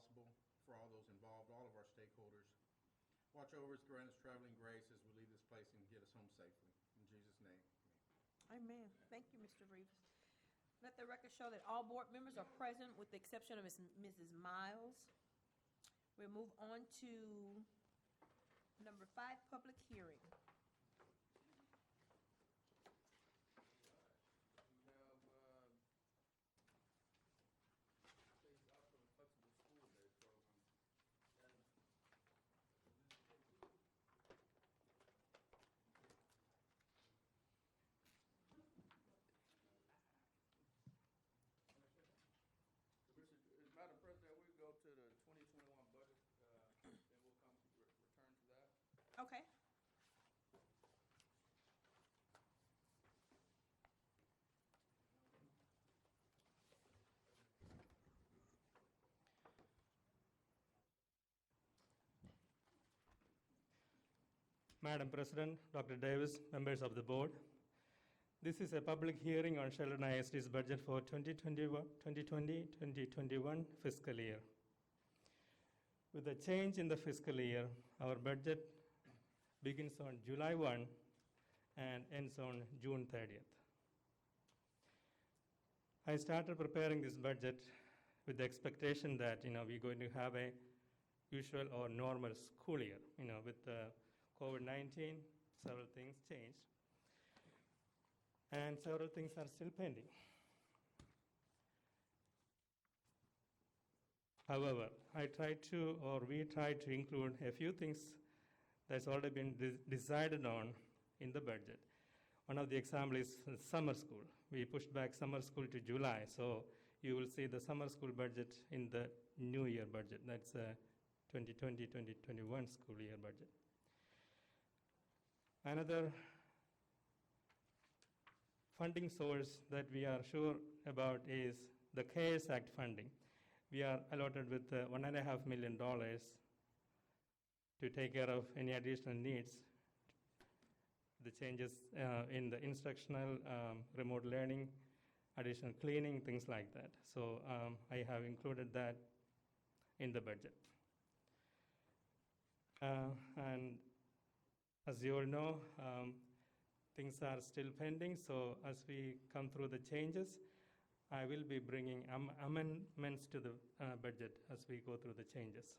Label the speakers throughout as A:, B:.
A: possible for all those involved, all of our stakeholders. Watch over us, grant us traveling grace as we leave this place and get us home safely. In Jesus' name, amen.
B: Amen. Thank you, Mr. Rivas. Let the record show that all board members are present with the exception of Mrs. Miles. We'll move on to number 5, public hearing.
A: We have things out for the flexible school day program. Madam President, we go to the 2021 budget, then we'll come return to that.
B: Okay.
C: Madam President, Dr. Davis, members of the board, this is a public hearing on Sheldon ISD's budget for 2020-2021 fiscal year. With the change in the fiscal year, our budget begins on July 1 and ends on June 30th. I started preparing this budget with the expectation that we're going to have a usual or normal school year. With the COVID-19, several things changed, and several things are still pending. However, we try to include a few things that's already been decided on in the budget. One of the examples is summer school. We pushed back summer school to July, so you will see the summer school budget in the new year budget. That's 2020-2021 school year budget. Another funding source that we are sure about is the CARES Act funding. We are allotted with $1.5 million to take care of any additional needs, the changes in the instructional, remote learning, additional cleaning, things like that. So I have included that in the budget. And as you all know, things are still pending, so as we come through the changes, I will be bringing amendments to the budget as we go through the changes.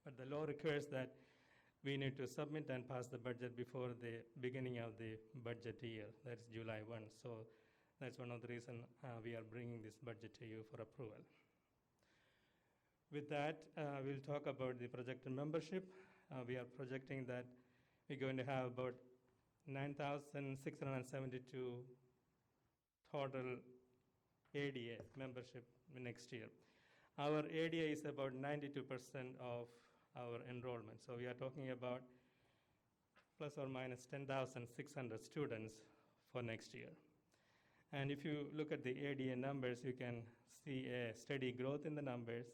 C: But the law requires that we need to submit and pass the budget before the beginning of the budget year, that's July 1. So that's one of the reasons we are bringing this budget to you for approval. With that, we'll talk about the projected membership. We are projecting that we're going to have about 9,672 total ADA membership next year. Our ADA is about 92% of our enrollment. So we are talking about plus or minus 10,600 students for next year. And if you look at the ADA numbers, you can see a steady growth in the numbers,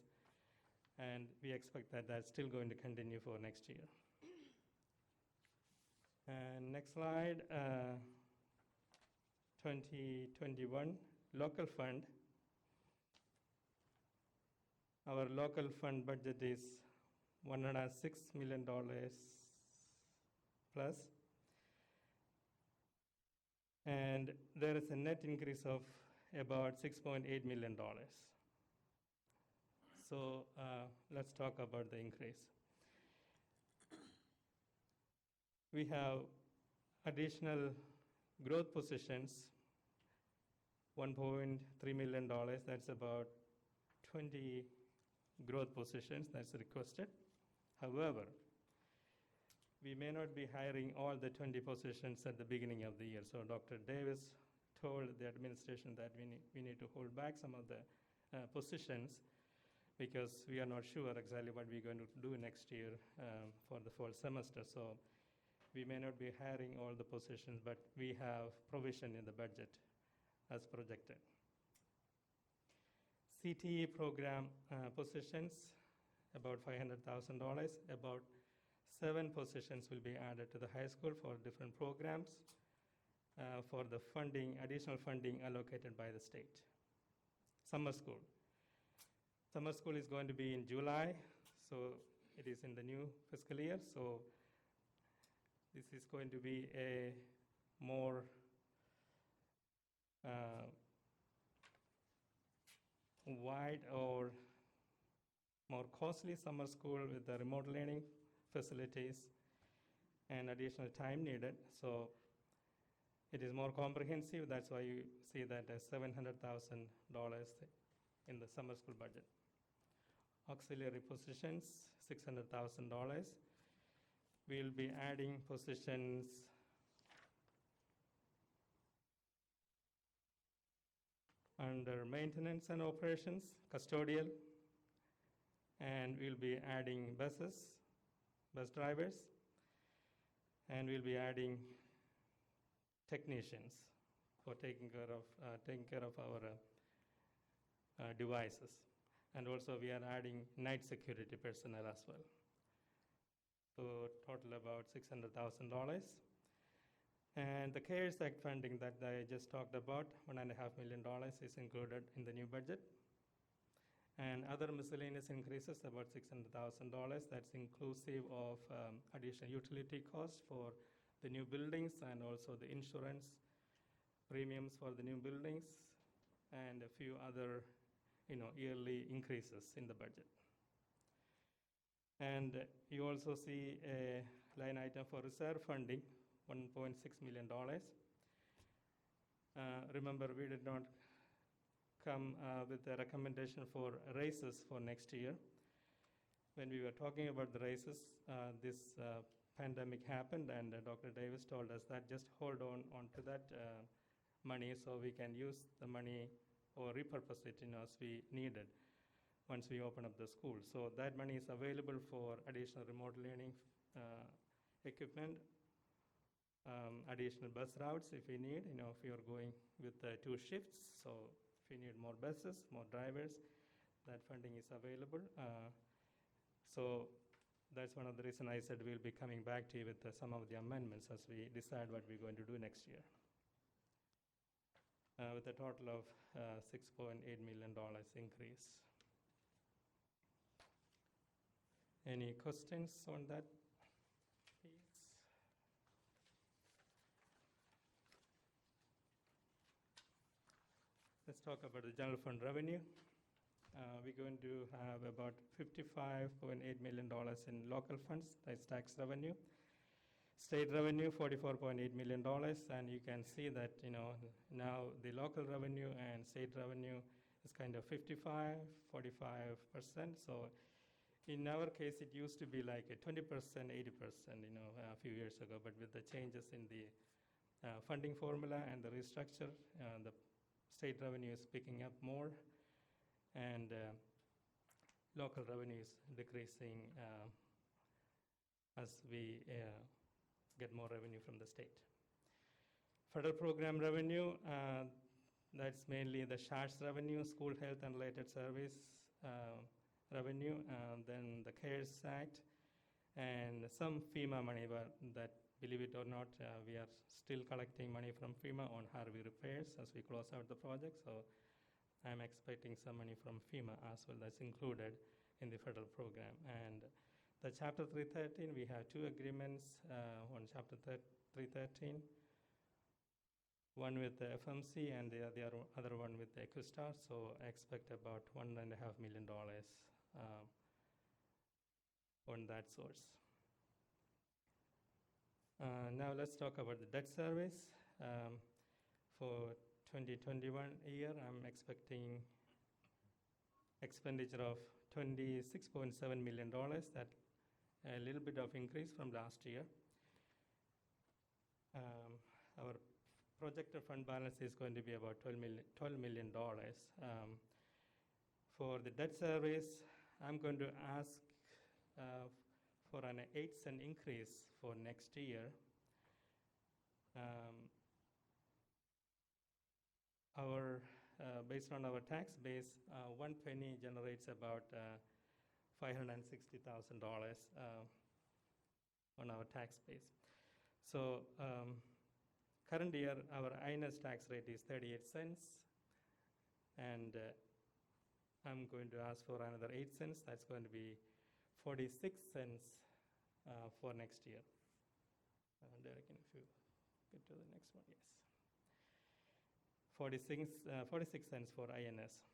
C: and we expect that that's still going to continue for next year. And next slide, 2021 local fund. Our local fund budget is $106 million plus. And there is a net increase of about $6.8 million. So let's talk about the increase. We have additional growth positions, $1.3 million. That's about 20 growth positions that's requested. However, we may not be hiring all the 20 positions at the beginning of the year. So Dr. Davis told the administration that we need to hold back some of the positions because we are not sure exactly what we're going to do next year for the fall semester. So we may not be hiring all the positions, but we have provision in the budget as projected. CTE program positions, about $500,000. About 7 positions will be added to the high school for different programs for the funding, additional funding allocated by the state. Summer school. Summer school is going to be in July, so it is in the new fiscal year. So this is going to be a more wide or more costly summer school with the remote learning facilities and additional time needed. So it is more comprehensive. That's why you see that as $700,000 in the summer school budget. Auxiliary positions, $600,000. We'll be adding positions under maintenance and operations, custodial, and we'll be adding buses, bus drivers, and we'll be adding technicians for taking care of our devices. And also we are adding night security personnel as well. So total about $600,000. And the CARES Act funding that I just talked about, $1.5 million, is included in the new budget. And other miscellaneous increases, about $600,000. That's inclusive of additional utility costs for the new buildings and also the insurance premiums for the new buildings and a few other yearly increases in the budget. And you also see a line item for reserve funding, $1.6 million. Remember, we did not come with a recommendation for raises for next year. When we were talking about the raises, this pandemic happened, and Dr. Davis told us that just hold on to that money so we can use the money or repurpose it as we need it once we open up the school. So that money is available for additional remote learning equipment, additional bus routes if we need, if we are going with 2 shifts. So if we need more buses, more drivers, that funding is available. So that's one of the reasons I said we'll be coming back to you with some of the amendments as we decide what we're going to do next year. With a total of $6.8 million increase. Any questions on that piece? Let's talk about the general fund revenue. We're going to have about $55.8 million in local funds, that's tax revenue. State revenue, $44.8 million, and you can see that now the local revenue and state revenue is kind of 55, 45%. So in our case, it used to be like a 20%, 80%, a few years ago. But with the changes in the funding formula and the restructure, the state revenue is picking up more, and local revenue is decreasing as we get more revenue from the state. Federal program revenue, that's mainly the SHARS revenue, school health and related service revenue, then the CARES Act, and some FEMA money, but that, believe it or not, we are still collecting money from FEMA on Harvey repairs as we close out the project. So I'm expecting some money from FEMA as well. That's included in the federal program. And the Chapter 313, we have 2 agreements on Chapter 313, one with the FMC and the other one with the Equistar. So I expect about $1.5 million on that source. Now let's talk about the debt service. For 2021 year, I'm expecting expenditure of $26.7 million. That a little bit of increase from last year. Our projected fund balance is going to be about $12 million. For the debt service, I'm going to ask for an 8-cent increase for next year. Based on our tax base, 1 penny generates about $560,000 on our tax base. So current year, our INS tax rate is 38 cents, and I'm going to ask for another 8 cents. That's going to be 46 cents for next year. Derek, if you get to the next one, yes. 46 cents for INS.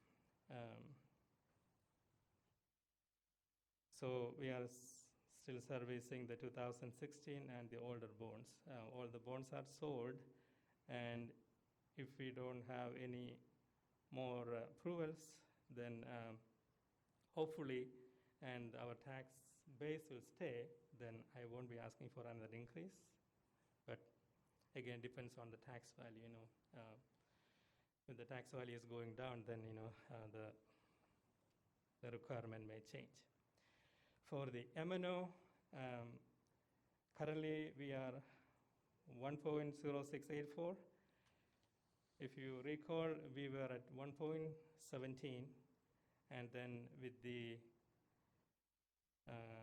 C: So we are still servicing the 2016 and the older bonds. All the bonds are sold, and if we don't have any more approvals, then hopefully, and our tax base will stay, then I won't be asking for another increase. But again, depends on the tax value. If the tax value is going down, then the requirement may change. For the M&O, currently we are 1.0684. If you recall, we were at 1.17, and then with the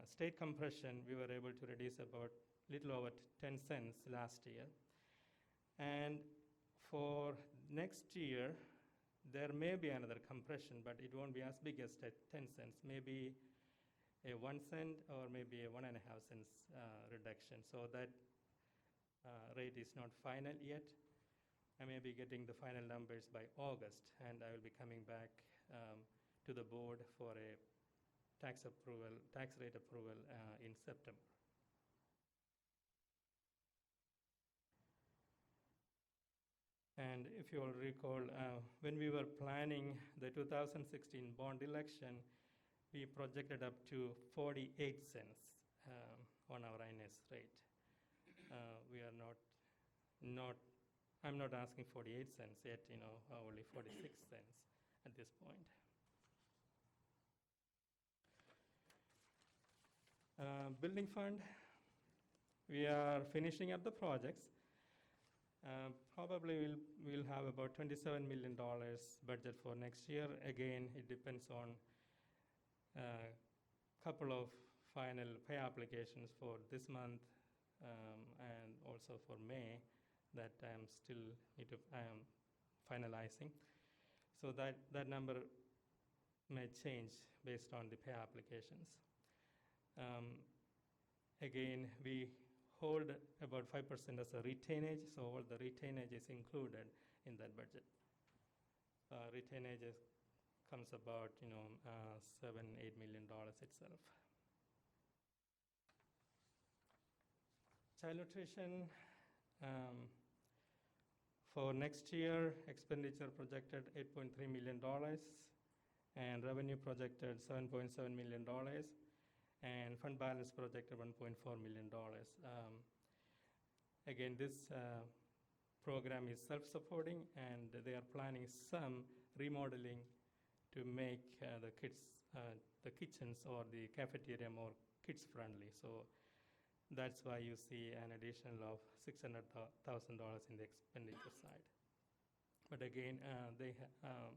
C: state compression, we were able to reduce about little over 10 cents last year. And for next year, there may be another compression, but it won't be as big as 10 cents, maybe a 1 cent or maybe a 1.5 cents reduction. So that rate is not final yet. I may be getting the final numbers by August, and I will be coming back to the board for a tax rate approval in September. And if you all recall, when we were planning the 2016 bond election, we projected up to 48 cents on our INS rate. We are I'm not asking 48 cents yet, only 46 cents at this point. Building fund, we are finishing up the projects. Probably we'll have about $27 million budget for next year. Again, it depends on a couple of final pay applications for this month and also for May that I am finalizing. So that number may change based on the pay applications. Again, we hold about 5% as a retainage, so all the retainage is included in that budget. Retainage comes about $7-8 million itself. Child nutrition, for next year, expenditure projected $8.3 million, and revenue projected $7.7 million, and fund balance projected $1.4 million. Again, this program is self-supporting, and they are planning some remodeling to make the kitchens or the cafeteria more kids-friendly. So that's why you see an additional of $600,000 in the expenditure side. But again,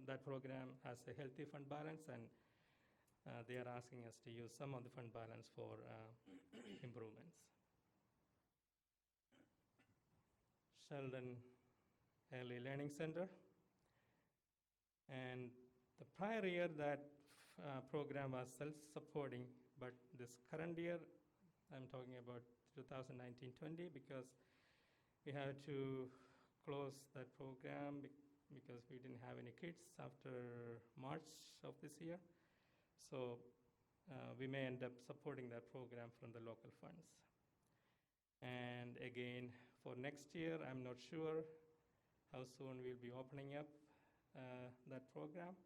C: that program has a healthy fund balance, and they are asking us to use some of the fund balance for improvements. Sheldon Early Learning Center. And the prior year, that program was self-supporting, but this current year, I'm talking about 2019-20, because we had to close that program because we didn't have any kids after March of this year. So we may end up supporting that program from the local funds. And again, for next year, I'm not sure how soon we'll be opening up that program.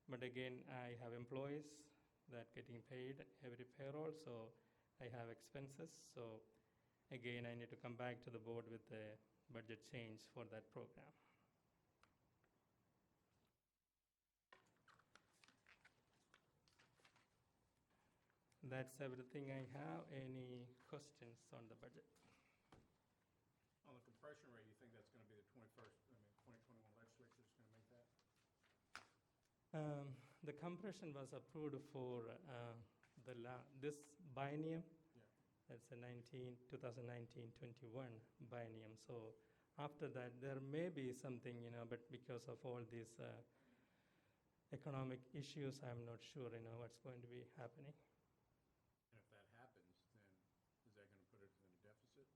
C: But again, I have employees that getting paid every payroll, so I have expenses. So again, I need to come back to the board with the budget change for that program. That's everything I have. Any questions on the budget?
A: On the compression rate, you think that's going to be the 2021 legislature is going to make that?
C: The compression was approved for this biennium.
A: Yeah.
C: That's a 2019-21 biennium. So after that, there may be something, but because of all these economic issues, I'm not sure, what's going to be happening.
A: And if that happens, then is that gonna put it in a deficit?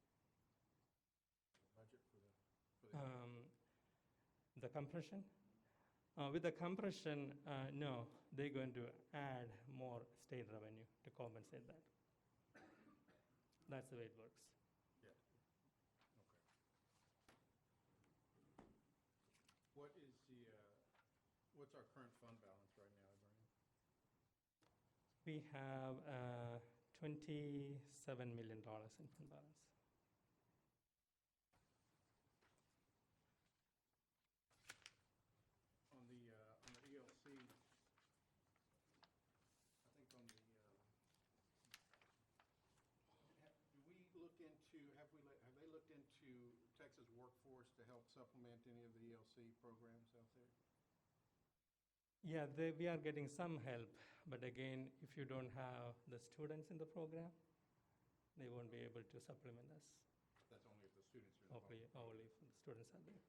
A: The budget for the?
C: The compression? With the compression, no, they're going to add more state revenue to compensate that. That's the way it works.
A: Yeah. Okay. What is the, what's our current fund balance right now, Brian?
C: We have $27 million in fund balance.
A: On the ELC, I think on the, do we look into, have they looked into Texas Workforce to help supplement any of the ELC programs out there?
C: Yeah, we are getting some help, but again, if you don't have the students in the program, they won't be able to supplement us.
A: That's only if the students are involved.
C: Only if the students are there.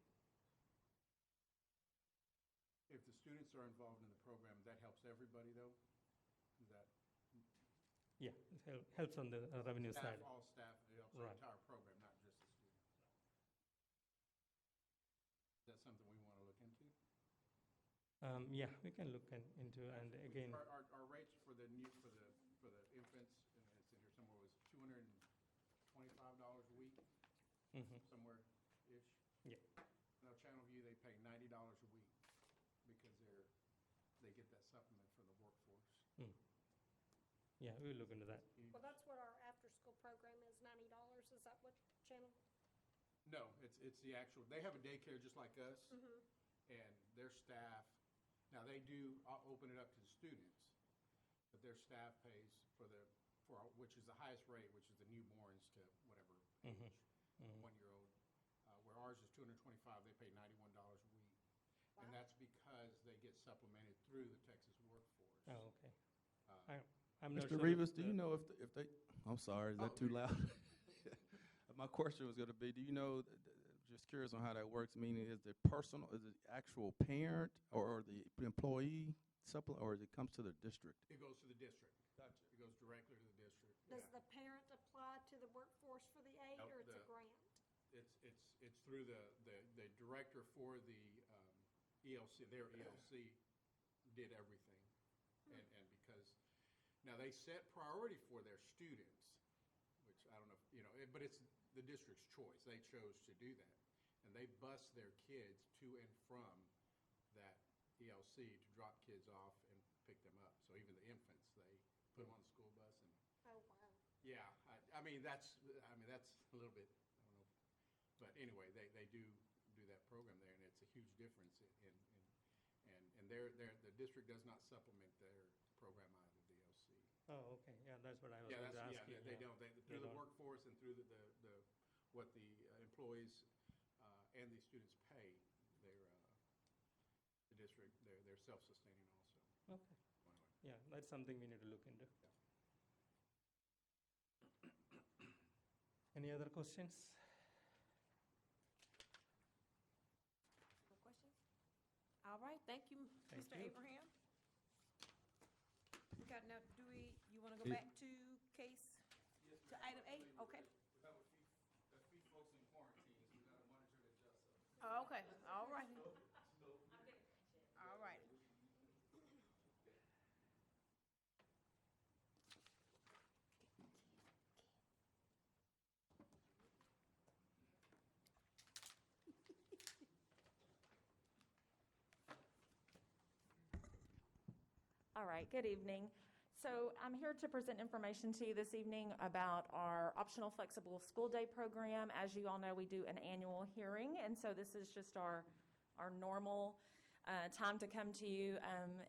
A: If the students are involved in the program, that helps everybody, though? Is that?
C: Yeah, it helps on the revenue
A: Staff,
C: side.
A: all staff, it helps the
C: Right.
A: entire program, not just the students. Is that something we want to look into?
C: Yeah, we can look into, and again,
A: Our rates for the infants, and it's in here somewhere, was $225 a week, somewhere-ish.
C: Yeah.
A: Now, Channel View, they pay $90 a week because they get that supplement from the workforce.
C: yeah, we'll look into that.
D: Well, that's what our after-school program is, $90. Is that what channel?
A: No, it's the actual, they have a daycare just like us,
D: Mm-hmm.
A: and their staff, now they do open it up to the students, but their staff pays which is the highest rate, which is the newborns to whatever age, 1-year-old, where ours is $225, they pay $91 a week. And
D: Wow.
A: that's because they get supplemented through the Texas Workforce.
C: Oh, okay.
A: Uh,
C: I'm not
E: Mr.
C: sure
E: Rivas,
C: if
E: do you know if they, I'm sorry, is that too loud? My question was gonna be, do you know, just curious on how that works, meaning is it actual parent or the employee supplement, or it comes to the district?
A: It goes to the district.
E: Gotcha.
A: It goes directly to the district.
D: Does
A: Yeah.
D: the parent apply to the workforce for the aid,
A: Nope,
D: or it's a
A: the-
D: grant?
A: It's through the director for the ELC, their ELC did everything. And because, now they set priority for their students, which I don't know, but it's the district's choice. They chose to do that. And they bus their kids to and from that ELC to drop kids off and pick them up. So even the infants, they put them on the school bus and,
D: Oh, wow.
A: yeah, I mean, that's a little bit, I don't know. But anyway, they do that program there, and it's a huge difference and the district does not supplement their program either, the ELC.
C: Oh, okay, yeah, that's what I was
A: Yeah,
C: going to ask
A: yeah,
C: you.
A: they don't. Through the
C: don't.
A: workforce and through what the employees and the students pay, the district, they're self-sustaining also.
C: Okay,
A: Anyway.
C: yeah, that's something we need to look into. Any other questions?
B: No questions? All right, thank you,
C: Thank
B: Mr.
C: you.
B: Abraham. We got now, you want to go
E: Yeah.
B: back to case, to item 8? Okay.
E: folks in quarantine, so we gotta monitor and adjust.
B: Oh, okay, all right. All right.
F: All right, good evening. So I'm here to present information to you this evening about our optional flexible school day program. As you all know, we do an annual hearing, and so this is just our normal time to come to you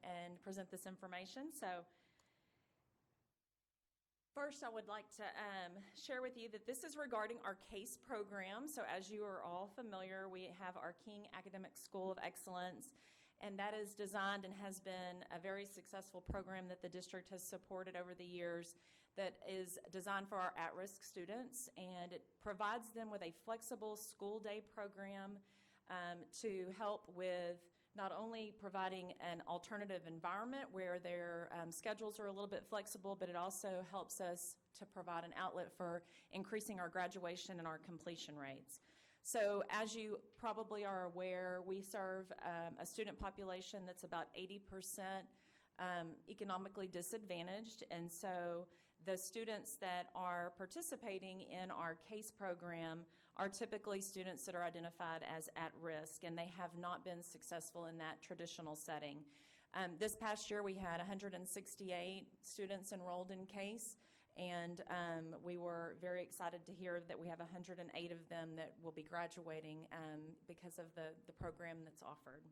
F: and present this information. So first, I would like to share with you that this is regarding our CASE program. So as you are all familiar, we have our King Academic School of Excellence, and that is designed and has been a very successful program that the district has supported over the years that is designed for our at-risk students, and it provides them with a flexible school day program to help with not only providing an alternative environment where their schedules are a little bit flexible, but it also helps us to provide an outlet for increasing our graduation and our completion rates. So as you probably are aware, we serve a student population that's about 80% economically disadvantaged, and so the students that are participating in our CASE program are typically students that are identified as at risk, and they have not been successful in that traditional setting. This past year, we had 168 students enrolled in CASE, and we were very excited to hear that we have 108 of them that will be graduating because of the program that's offered.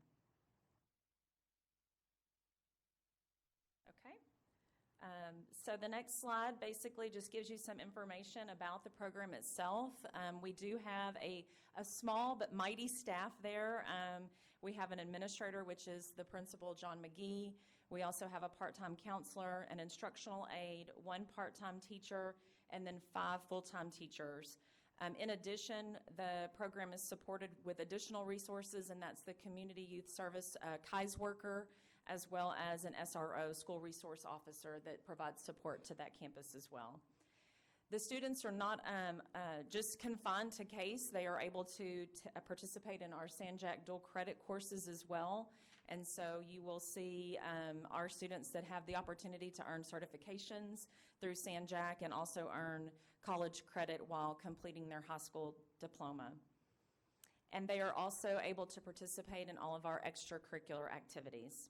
F: Okay. So the next slide basically just gives you some information about the program itself. We do have a small but mighty staff there. We have an administrator, which is the principal, John McGee. We also have a part-time counselor, an instructional aide, 1 part-time teacher, and then 5 full-time teachers. In addition, the program is supported with additional resources, and that's the Community Youth Service KAIS worker, as well as an SRO, School Resource Officer, that provides support to that campus as well. The students are not just confined to CASE. They are able to participate in our Sanjack dual credit courses as well. And so you will see our students that have the opportunity to earn certifications through Sanjack and also earn college credit while completing their high school diploma. And they are also able to participate in all of our extracurricular activities.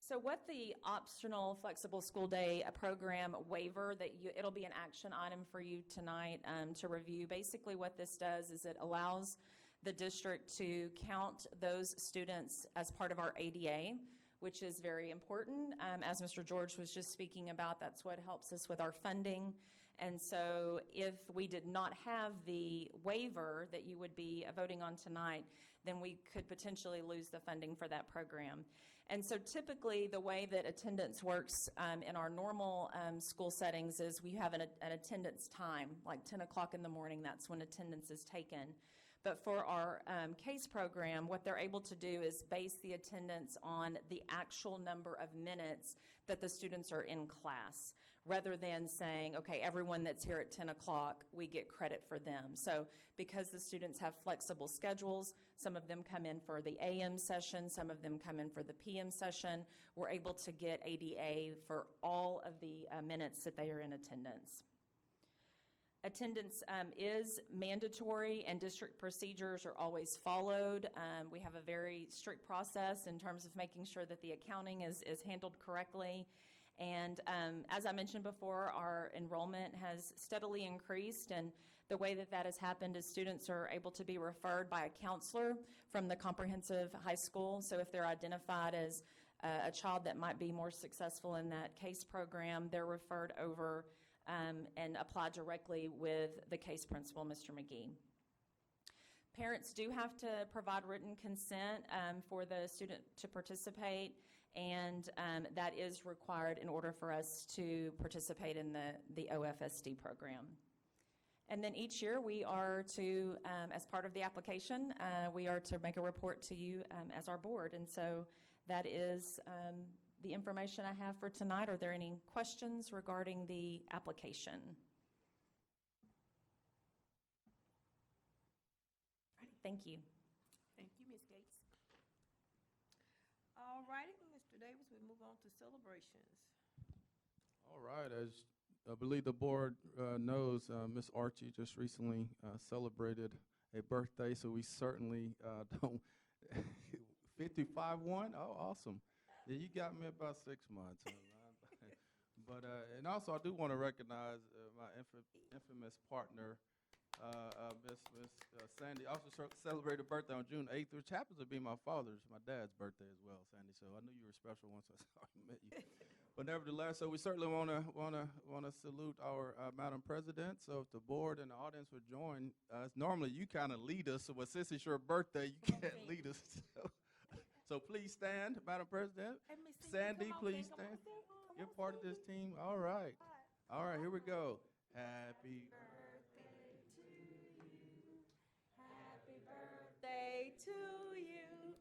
F: So what the optional flexible school day program waiver it'll be an action item for you tonight to review. Basically what this does is it allows the district to count those students as part of our ADA, which is very important. As Mr. George was just speaking about, that's what helps us with our funding. And so if we did not have the waiver that you would be voting on tonight, then we could potentially lose the funding for that program. And so typically the way that attendance works in our normal school settings is we have an attendance time, like 10 o'clock in the morning, that's when attendance is taken. But for our CASE program, what they're able to do is base the attendance on the actual number of minutes that the students are in class, rather than saying, okay, everyone that's here at 10 o'clock, we get credit for them. So because the students have flexible schedules, some of them come in for the AM session, some of them come in for the PM session, we're able to get ADA for all of the minutes that they are in attendance. Attendance is mandatory, and district procedures are always followed. We have a very strict process in terms of making sure that the accounting is handled correctly. And as I mentioned before, our enrollment has steadily increased, and the way that that has happened is students are able to be referred by a counselor from the comprehensive high school. So if they're identified as a child that might be more successful in that CASE program, they're referred over and apply directly with the CASE principal, Mr. McGee. Parents do have to provide written consent for the student to participate, and that is required in order for us to participate in the OFSD program. And then each year we are to, as part of the application, we are to make a report to you as our board. And so that is the information I have for tonight. Are there any questions regarding the application? Thank you.
B: Thank you, Ms. Gates. All righty, Mr. Davis, we move on to celebrations.
E: All right, as I believe the board knows, Miss Archie just recently celebrated a birthday, so we certainly don't. 55-1? Oh, awesome. Yeah, you got me about 6 months. But, and also I do want to recognize my infamous partner, Miss Sandy. Also celebrated birthday on June 8th, which happens to be my dad's birthday as well, Sandy. So I knew you were special once I saw you, met you. But nevertheless, so we certainly want to salute our Madam President. So if the board and the audience would join us, normally you kind of lead us. So, but since it's your birthday, you can't lead us. So please stand, Madam President. Sandy, please stand. You're part of this team. All right. All right, here we go. Happy birthday to you.
B: Happy birthday to you.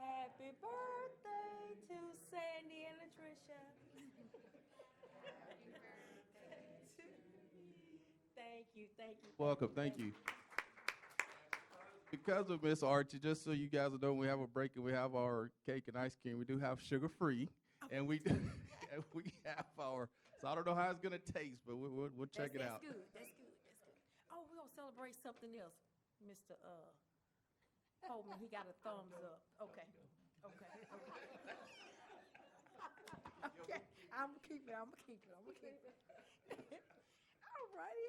B: Happy birthday to Sandy and Latricia. Thank you, thank you.
E: Welcome, thank you. Because of Miss Archie, just so you guys know, when we have a break and we have our cake and ice cream, we do have sugar-free, and we and we have our. So I don't know how it's gonna taste, but we'll check it out.
B: That's good, that's good, that's good. Oh, we're gonna celebrate something else. Mr. Holman, he got a thumbs up. Okay, okay, okay. Okay, I'm gonna keep it. All righty.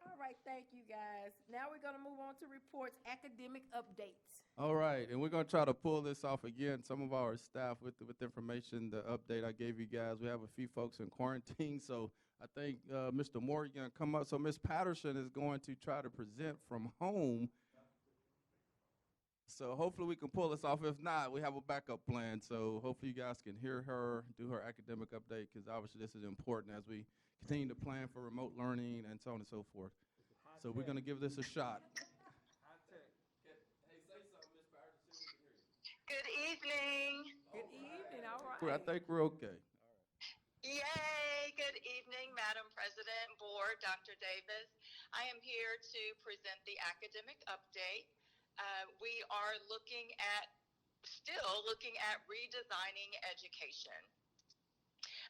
B: All right, thank you, guys. Now we're gonna move on to reports, academic updates.
E: All right, and we're gonna try to pull this off again. Some of our staff with the information, the update I gave you guys. We have a few folks in quarantine, so I think Mr. Moore, you're gonna come up. So Ms. Patterson is going to try to present from home. So hopefully we can pull this off. If not, we have a backup plan. So hopefully you guys can hear her, do her academic update, because obviously this is important as we continue to plan for remote learning and so on and so forth. So we're gonna give this a shot.
G: Good evening.
B: Good evening, all right.
E: I think we're okay.
G: Yay. Good evening, Madam President, Board, Dr. Davis. I am here to present the academic update. We are still looking at redesigning education.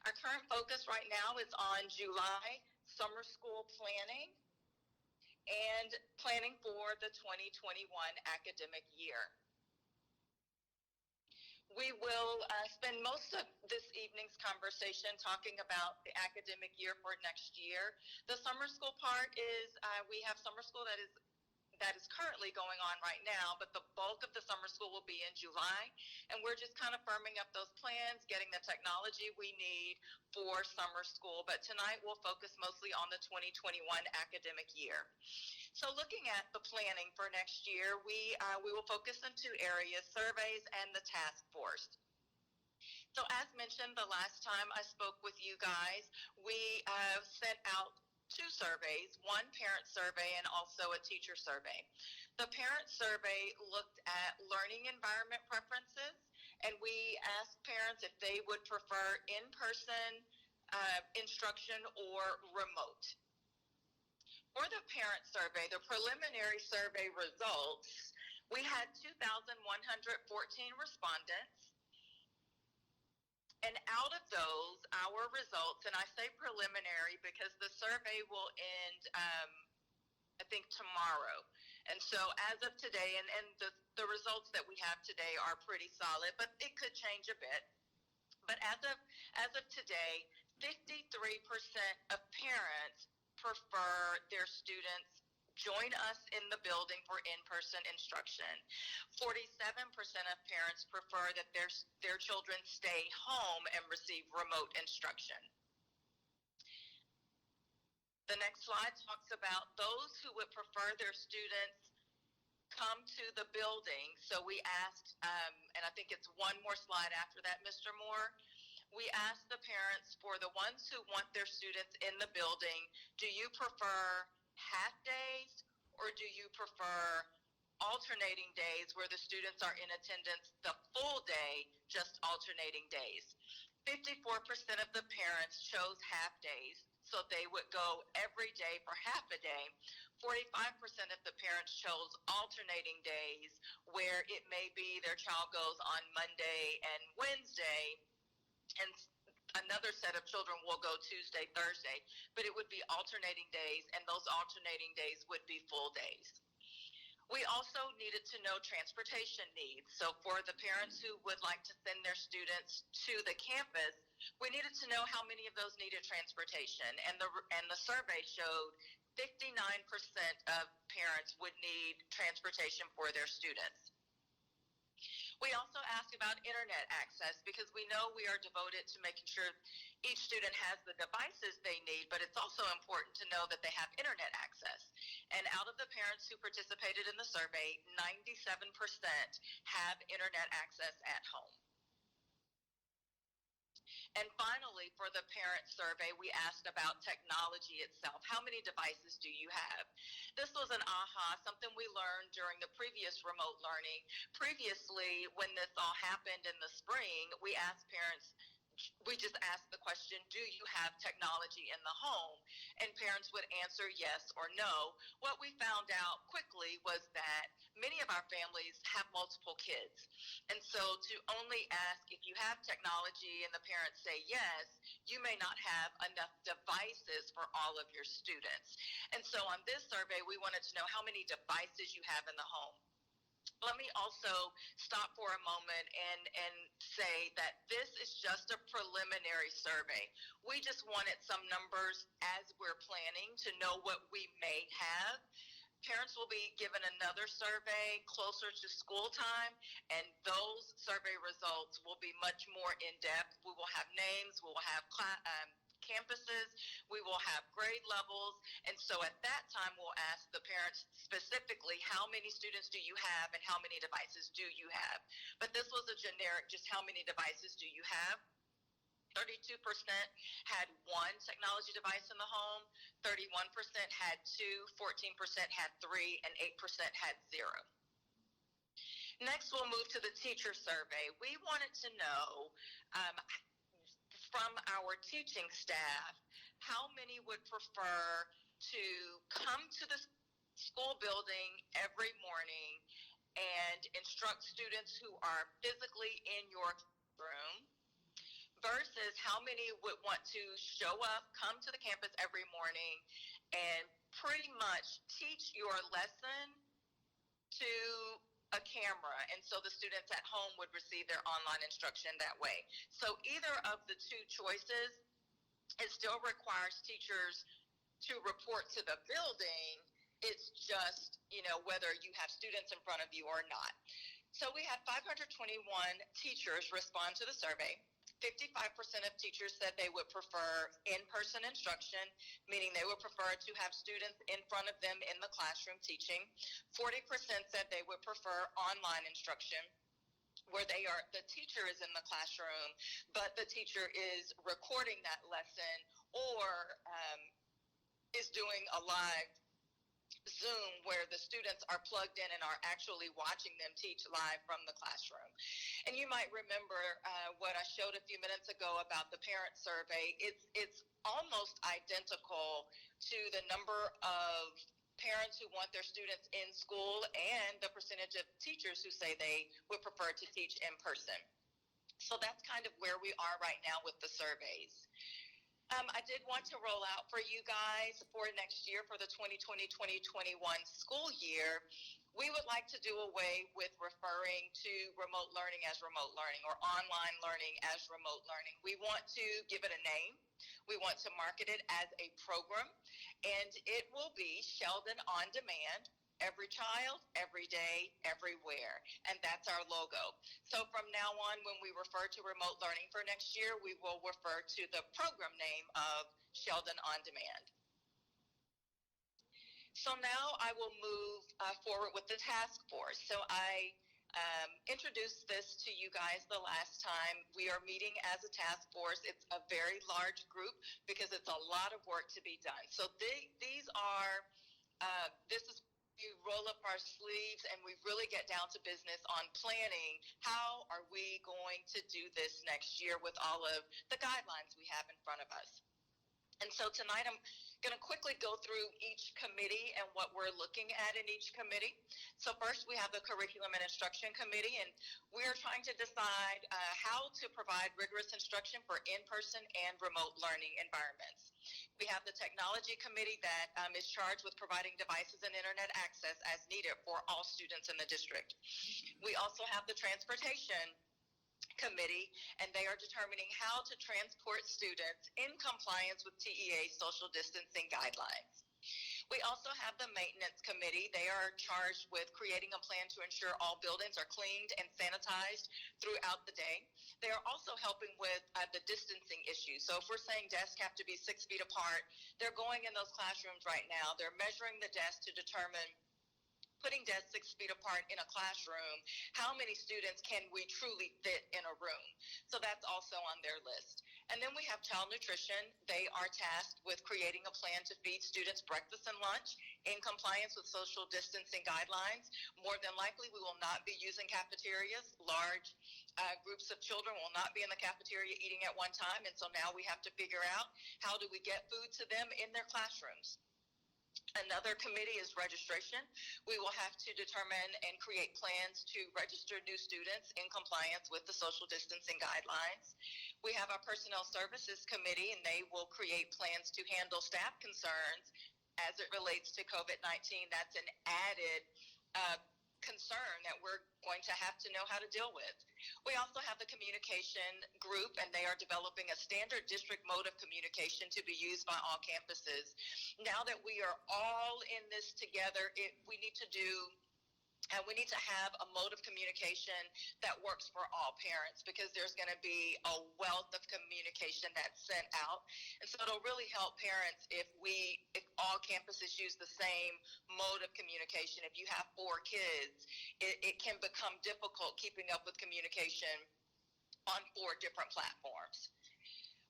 G: Our current focus right now is on July summer school planning and planning for the 2021 academic year. We will spend most of this evening's conversation talking about the academic year for next year. The summer school part is, we have summer school that is currently going on right now, but the bulk of the summer school will be in July, and we're just kind of firming up those plans, getting the technology we need for summer school. But tonight we'll focus mostly on the 2021 academic year. So looking at the planning for next year, we will focus on two areas: surveys and the task force. So as mentioned the last time I spoke with you guys, we sent out two surveys, one parent survey and also a teacher survey. The parent survey looked at learning environment preferences, and we asked parents if they would prefer in-person instruction or remote. For the parent survey, the preliminary survey results, we had 2,114 respondents. And out of those, our results, and I say preliminary because the survey will end, I think, tomorrow. And so as of today, and the results that we have today are pretty solid, but it could change a bit. But as of today, 53% of parents prefer their students join us in the building for in-person instruction. 47% of parents prefer that their children stay home and receive remote instruction. The next slide talks about those who would prefer their students come to the building. So we asked, and I think it's one more slide after that, Mr. Moore. We asked the parents, for the ones who want their students in the building, do you prefer half days, or do you prefer alternating days where the students are in attendance the full day, just alternating days? 54% of the parents chose half days, so they would go every day for half a day. 45% of the parents chose alternating days, where it may be their child goes on Monday and Wednesday, and another set of children will go Tuesday, Thursday, but it would be alternating days, and those alternating days would be full days. We also needed to know transportation needs. So for the parents who would like to send their students to the campus, we needed to know how many of those needed transportation. And the survey showed 59% of parents would need transportation for their students. We also asked about internet access, because we know we are devoted to making sure each student has the devices they need, but it's also important to know that they have internet access. And out of the parents who participated in the survey, 97% have internet access at home. And finally, for the parent survey, we asked about technology itself. How many devices do you have? This was an aha, something we learned during the previous remote learning. Previously, when this all happened in the spring, we just asked the question, do you have technology in the home? And parents would answer yes or no. What we found out quickly was that many of our families have multiple kids. And so to only ask if you have technology and the parents say yes, you may not have enough devices for all of your students. And so on this survey, we wanted to know how many devices you have in the home. Let me also stop for a moment and say that this is just a preliminary survey. We just wanted some numbers as we're planning to know what we may have. Parents will be given another survey closer to school time, and those survey results will be much more in-depth. We will have names, we will have campuses, we will have grade levels, and so at that time we'll ask the parents specifically, how many students do you have and how many devices do you have? But this was a generic, just how many devices do you have? 32% had one technology device in the home, 31% had two, 14% had three, and 8% had zero. Next, we'll move to the teacher survey. We wanted to know from our teaching staff how many would prefer to come to the school building every morning and instruct students who are physically in your room, versus how many would want to show up, come to the campus every morning, and pretty much teach your lesson to a camera, and so the students at home would receive their online instruction that way. So either of the two choices, it still requires teachers to report to the building. It's just, whether you have students in front of you or not. So we had 521 teachers respond to the survey. 55% of teachers said they would prefer in-person instruction, meaning they would prefer to have students in front of them in the classroom teaching. 40% said they would prefer online instruction, where the teacher is in the classroom, but the teacher is recording that lesson or is doing a live Zoom where the students are plugged in and are actually watching them teach live from the classroom. And you might remember what I showed a few minutes ago about the parent survey. It's almost identical to the number of parents who want their students in school and the percentage of teachers who say they would prefer to teach in person. So that's kind of where we are right now with the surveys. I did want to roll out for you guys for next year, for the 2020-2021 school year. We would like to do away with referring to remote learning as remote learning or online learning as remote learning. We want to give it a name. We want to market it as a program, and it will be Sheldon On Demand. Every child, every day, everywhere. And that's our logo. So from now on, when we refer to remote learning for next year, we will refer to the program name of Sheldon On Demand. So now I will move forward with the task force. So I introduced this to you guys the last time. We are meeting as a task force. It's a very large group because it's a lot of work to be done. So this is we roll up our sleeves and we really get down to business on planning. How are we going to do this next year with all of the guidelines we have in front of us? And so tonight I'm going to quickly go through each committee and what we're looking at in each committee. So first we have the Curriculum and Instruction Committee, and we are trying to decide how to provide rigorous instruction for in-person and remote learning environments. We have the Technology Committee that is charged with providing devices and internet access as needed for all students in the district. We also have the Transportation Committee, and they are determining how to transport students in compliance with TEA social distancing guidelines. We also have the Maintenance Committee. They are charged with creating a plan to ensure all buildings are cleaned and sanitized throughout the day. They are also helping with the distancing issue. So if we're saying desks have to be 6 feet apart, they're going in those classrooms right now. They're measuring the desks to determine, putting desks 6 feet apart in a classroom, how many students can we truly fit in a room? So that's also on their list. And then we have child nutrition. They are tasked with creating a plan to feed students breakfast and lunch in compliance with social distancing guidelines. More than likely, we will not be using cafeterias. Large groups of children will not be in the cafeteria eating at one time, and so now we have to figure out how do we get food to them in their classrooms. Another committee is registration. We will have to determine and create plans to register new students in compliance with the social distancing guidelines. We have our personnel services committee, and they will create plans to handle staff concerns as it relates to COVID-19. That's an added concern that we're going to have to know how to deal with. We also have the communication group, and they are developing a standard district mode of communication to be used by all campuses. Now that we are all in this together, we need to have a mode of communication that works for all parents, because there's going to be a wealth of communication that's sent out. And so it'll really help parents if all campuses use the same mode of communication. If you have 4 kids, it can become difficult keeping up with communication on 4 different platforms.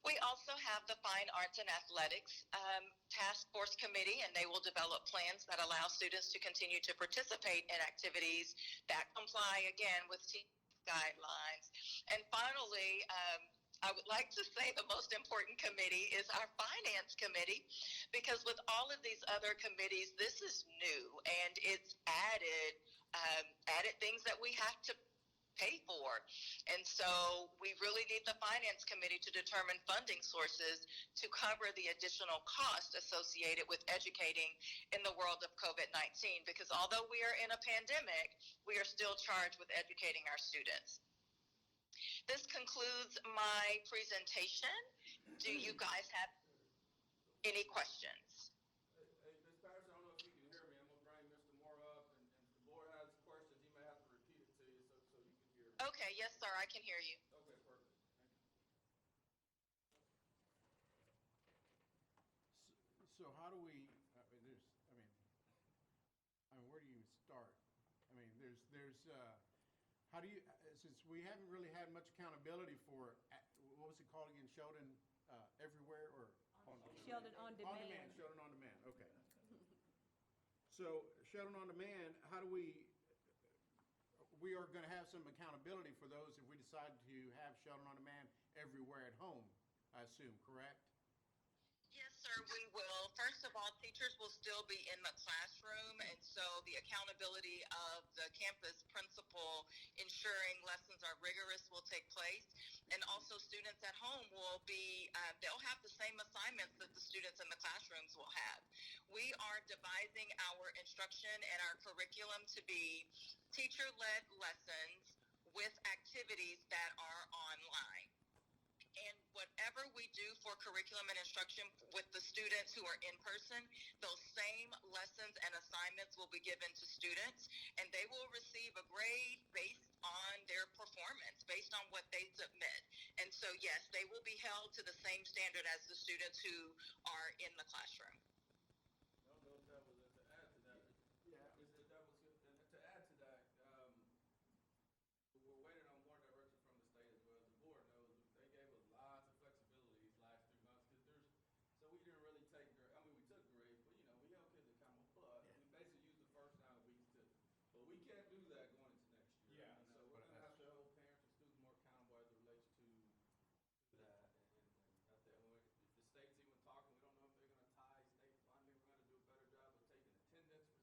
G: We also have the Fine Arts and Athletics Task Force Committee, and they will develop plans that allow students to continue to participate in activities that comply, again, with guidelines. And finally, I would like to say the most important committee is our Finance Committee, because with all of these other committees, this is new, and it's added things that we have to pay for. And so we really need the Finance Committee to determine funding sources to cover the additional cost associated with educating in the world of COVID-19, because although we are in a pandemic, we are still charged with educating our students. This concludes my presentation. Do you guys have any questions?
E: Hey, Ms. Patterson, I don't know if you can hear me. I'm going to bring Mr. Moore up, and if the board has questions, he may have to repeat it to you so you can hear me.
G: Okay, yes, sir, I can hear you.
E: Okay, perfect. Thank you.
A: So how do we, where do you even start? How do you, since we haven't really had much accountability for, what was it called again, Sheldon Everywhere, or?
B: Sheldon On Demand.
A: On Demand, Sheldon On Demand, okay. So Sheldon On Demand, how do we are going to have some accountability for those if we decide to have Sheldon On Demand everywhere at home, I assume, correct?
G: Yes, sir, we will. First of all, teachers will still be in the classroom, and so the accountability of the campus principal ensuring lessons are rigorous will take place. And also students at home will be, they'll have the same assignments that the students in the classrooms will have. We are devising our instruction and our curriculum to be teacher-led lessons with activities that are online. And whatever we do for curriculum and instruction with the students who are in person, those same lessons and assignments will be given to students, and they will receive a grade based on their performance, based on what they submit. And so, yes, they will be held to the same standard as the students who are in the classroom.
E: I don't know if that was to add to that. Yeah. To add to that, we're waiting on more direction from the state as well. As the board knows, they gave us lots of flexibility these last 3 months, because so we didn't really take, we took grades, but we held kids accountable, but we basically used the first 9 weeks to, but we can't do that going into next year.
A: Yeah.
E: And so we're going to have to hold parents and students more accountable as it relates to that. And I think if the state's even talking, we don't know if they're going to tie state funding. We're going to do a better job of taking attendance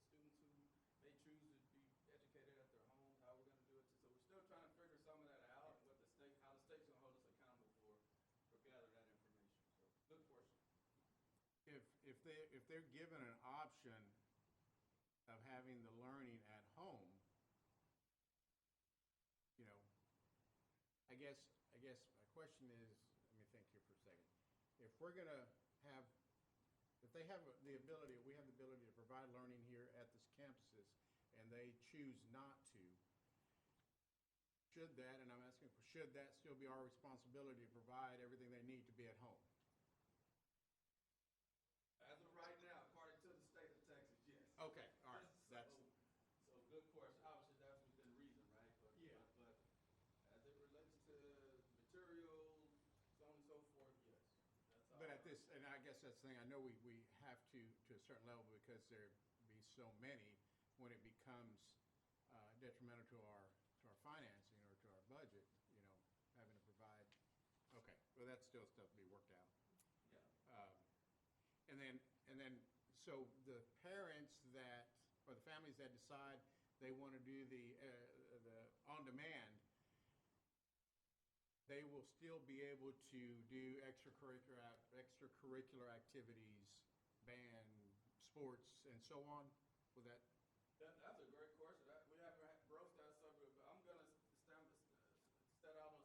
E: for students who may choose to be educated at their homes, how we're going to do it. So we're still trying to figure some of that out, and how the state's going to hold us accountable for gathering that information. So good question.
A: If they're given an option of having the learning at home, I guess my question is, let me think here for a second. If we're going to have, if they have the ability, we have the ability to provide learning here at these campuses, and they choose not to, should that, and I'm asking, should that still be our responsibility to provide everything they need to be at home?
E: As of right now, according to the state of Texas, yes.
A: Okay, all right.
E: So good question. Obviously, that's within reason, right? But,
A: Yeah.
E: but as it relates to materials, so on and so forth,
A: this, and I guess that's the thing, I know we have to a certain level because there be so many, when it becomes detrimental to our financing or to our budget, having to provide, okay, well, that's still stuff to be worked out.
E: Yeah.
A: And then, so the parents that, or the families that decide they want to do the on-demand, they will still be able to do extracurricular activities, band, sports, and so on? Will that?
E: That's a great question. We haven't broached that subject, but I'm gonna set out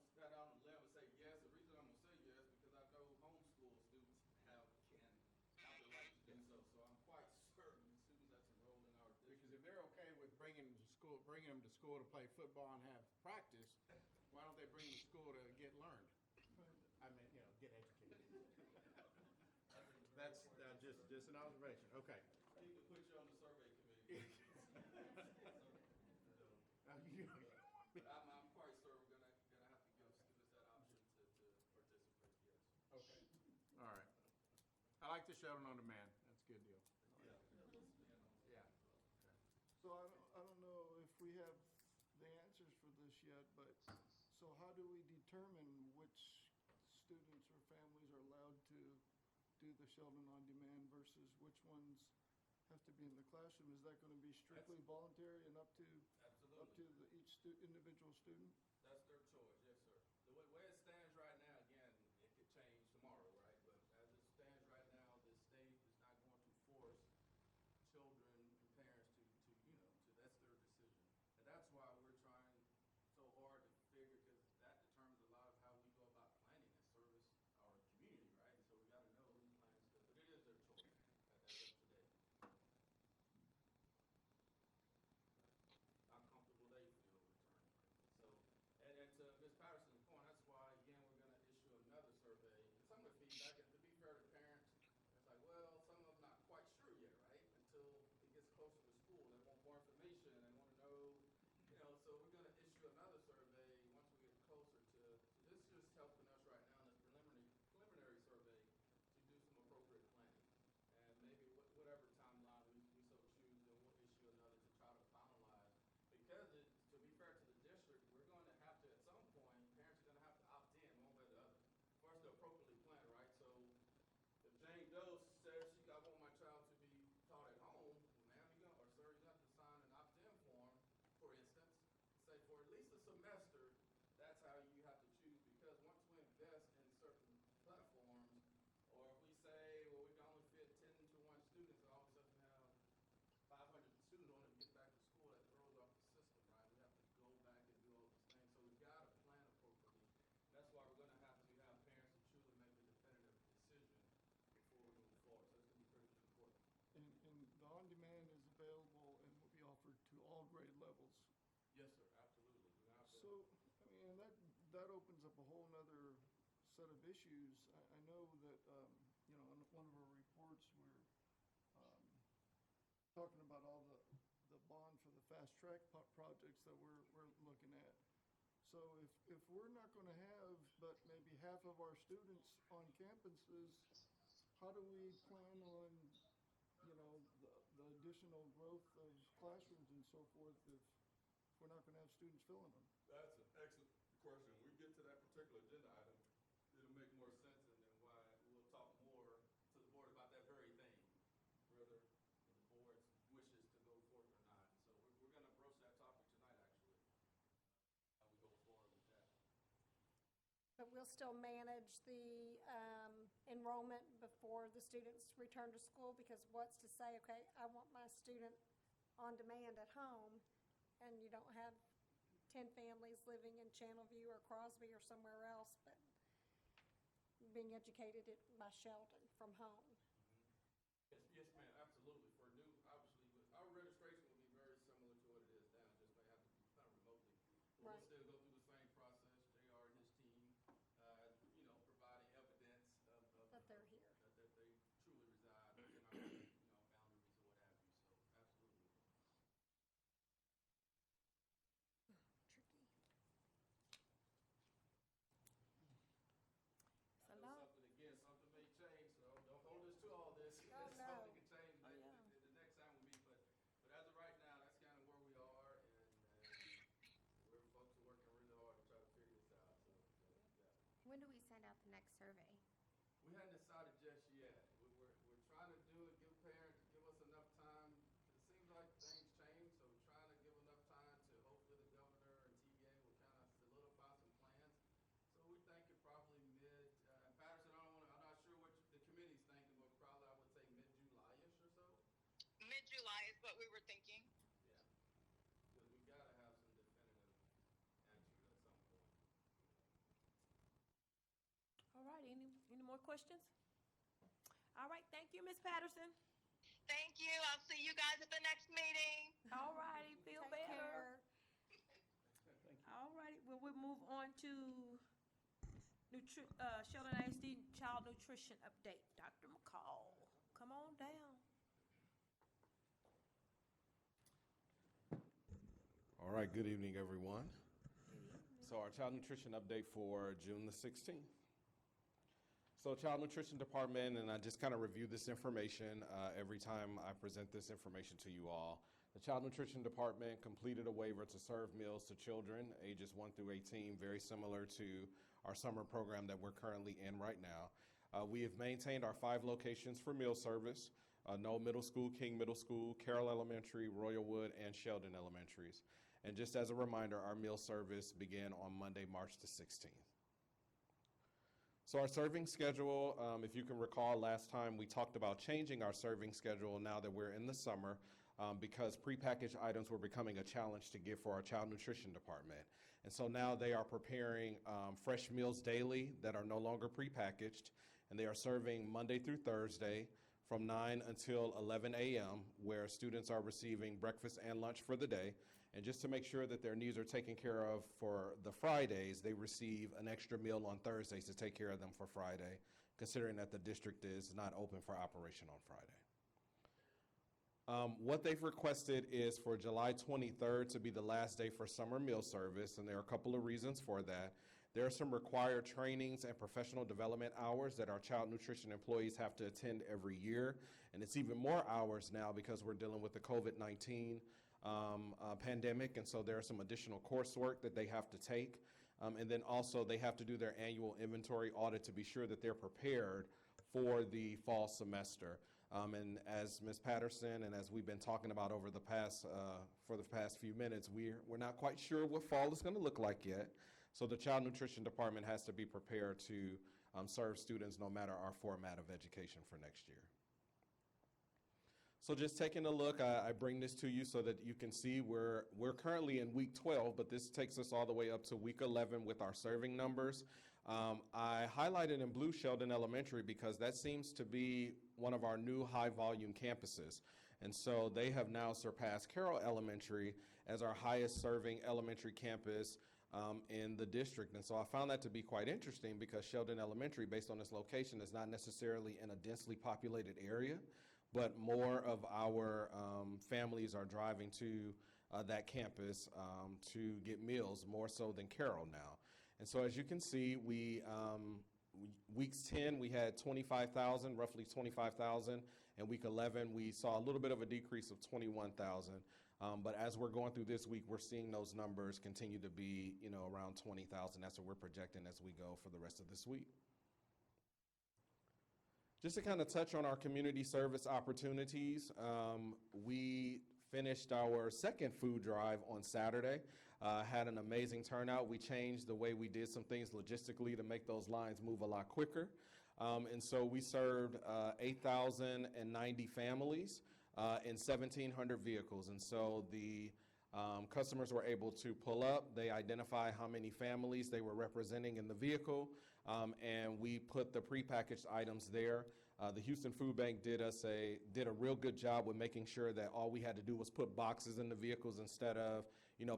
E: on a limb and say yes. The reason I'm gonna say yes because I know homeschool students have the right to do so. So I'm quite certain the students that's enrolled in our district.
A: Because if they're okay with bringing them to school to play football and have practice, why don't they bring them to school to get learned? I mean, get educated. That's just an observation. Okay.
E: He could put you on the survey committee. But I'm quite certain we're gonna have to give students that option to participate. Yes.
A: Okay. All right. I like the Sheldon on demand. That's a good deal.
E: Yeah.
A: Yeah.
H: So I don't know if we have the answers for this yet, but so how do we determine which students or families are allowed to do the Sheldon on demand versus which ones have to be in the classroom? Is that going to be strictly voluntary and up to
E: Absolutely.
H: each individual student?
E: That's their choice, yes, sir. The way it stands right now, again, it could change tomorrow, right? But as it stands right now, the state is not going to force children and parents that's their decision. And that's why we're trying so hard to figure, because that determines a lot of how we go about planning and service our community, right? So we got to know who plans to, but it is their choice as of today. How comfortable they feel returning. So, and to Ms. Patterson's point, that's why, again, we're going to issue another survey. And some of the feedback, and to be fair to parents, it's like, well, some of them not quite sure yet, right? Until it gets closer to school. They want more information. They want to know, so we're going to issue another survey once we get closer to this just helping us right now in this preliminary survey to do some appropriate planning. And maybe whatever timeline we so choose, then we'll issue another to try to finalize. Because to be fair to the district, we're going to have to, at some point, parents are going to have to opt in one way or the other. First, to appropriately plan, right? So if Jane Doe says I want my child to be taught at home, ma'am, or sir, you have to sign an opt-in form, for instance, say for at least a semester, that's how you have to choose. Because once we invest in certain platforms, or if we say, well, we can only fit 10 to 1 students, and all of a sudden have 500 students wanting to get back to school, that throws off the system, right? We have to go back and do all these things. So we've got to plan appropriately. That's why we're going to have parents to truly make a definitive decision before we move forward. So it's going to be critically important.
H: And the on-demand is available and will be offered to all grade levels.
E: Yes, sir, absolutely. We have to-
H: So, I mean, that opens up a whole nother set of issues. I know that, in one of our reports, we're talking about all the bond for the fast track projects that we're looking at. So if we're not going to have but maybe half of our students on campuses, how do we plan on, the additional growth of classrooms and so forth if we're not going to have students filling them?
E: That's an excellent question. When we get to that particular agenda item, it'll make more sense, and then why we'll talk more to the board about that very thing, whether the board's wishes to go forth or not. So we're going to broach that topic tonight, actually, how we go forward with that.
D: But we'll still manage the enrollment before the students return to school, because what's to say, okay, I want my student on demand at home, and you don't have 10 families living in Channelview or Crosby or somewhere else, but being educated by Sheldon from home.
E: Yes, ma'am, absolutely. For new, obviously, our registration will be very similar to what it is now, it just may have to be done remotely. But
D: Right.
E: we'll still go through the same process, JR and his team, providing evidence of
D: That they're here.
E: That they truly reside within our, boundaries or what have you, so absolutely.
D: Tricky.
F: So
E: I know something may change, so
I: next survey?
E: We hadn't decided just yet. We're trying to do it, give parents, give us enough time. It seems like things change, so we're trying to give enough time to hopefully the governor and TVA will kind of solidify some plans. So we think it probably Patterson, I'm not sure what the committee's thinking, but probably I would say mid-July-ish or so.
G: Mid-July is what we were thinking.
E: Yeah. Because we gotta have some definitive answers at some point.
B: All right, any more questions? All right, thank you, Ms. Patterson.
G: Thank you. I'll see you guys at the next meeting.
B: All righty, feel
D: Take
B: better.
D: care.
B: All righty, well, we'll move on to Sheldon ISD Child Nutrition Update. Dr. McCall, come on down.
J: All right, good evening, everyone. So our child nutrition update for June the 16th. So Child Nutrition Department, and I just kind of review this information every time I present this information to you all. The Child Nutrition Department completed a waiver to serve meals to children ages 1 through 18, very similar to our summer program that we're currently in right now. We have maintained our 5 locations for meal service, Knoll Middle School, King Middle School, Carroll Elementary, Royalwood, and Sheldon Elementaries. And just as a reminder, our meal service began on Monday, March the 16th. So our serving schedule, if you can recall, last time we talked about changing our serving schedule now that we're in the summer because prepackaged items were becoming a challenge to get for our child nutrition department. And so now they are preparing fresh meals daily that are no longer prepackaged, and they are serving Monday through Thursday from 9 until 11 a.m., where students are receiving breakfast and lunch for the day. And just to make sure that their needs are taken care of for the Fridays, they receive an extra meal on Thursdays to take care of them for Friday, considering that the district is not open for operation on Friday. What they've requested is for July 23rd to be the last day for summer meal service, and there are a couple of reasons for that. There are some required trainings and professional development hours that our child nutrition employees have to attend every year, and it's even more hours now because we're dealing with the COVID-19 pandemic, and so there are some additional coursework that they have to take. And then also they have to do their annual inventory audit to be sure that they're prepared for the fall semester. And as Ms. Patterson and as we've been talking about over the past, for the past few minutes, we're not quite sure what fall is going to look like yet. So the Child Nutrition Department has to be prepared to serve students no matter our format of education for next year. So just taking a look, I bring this to you so that you can see we're currently in week 12, but this takes us all the way up to week 11 with our serving numbers. I highlighted in blue Sheldon Elementary because that seems to be one of our new high volume campuses. And so they have now surpassed Carroll Elementary as our highest serving elementary campus in the district. And so I found that to be quite interesting because Sheldon Elementary, based on its location, is not necessarily in a densely populated area, but more of our families are driving to that campus to get meals, more so than Carroll now. And so as you can see, weeks 10, we had 25,000, roughly 25,000. And week 11, we saw a little bit of a decrease of 21,000. But as we're going through this week, we're seeing those numbers continue to be, around 20,000. That's what we're projecting as we go for the rest of this week. Just to kind of touch on our community service opportunities, we finished our second food drive on Saturday, had an amazing turnout. We changed the way we did some things logistically to make those lines move a lot quicker. And so we served 8,090 families in 1,700 vehicles. And so the customers were able to pull up, they identify how many families they were representing in the vehicle, and we put the prepackaged items there. The Houston Food Bank did a real good job with making sure that all we had to do was put boxes in the vehicles instead of,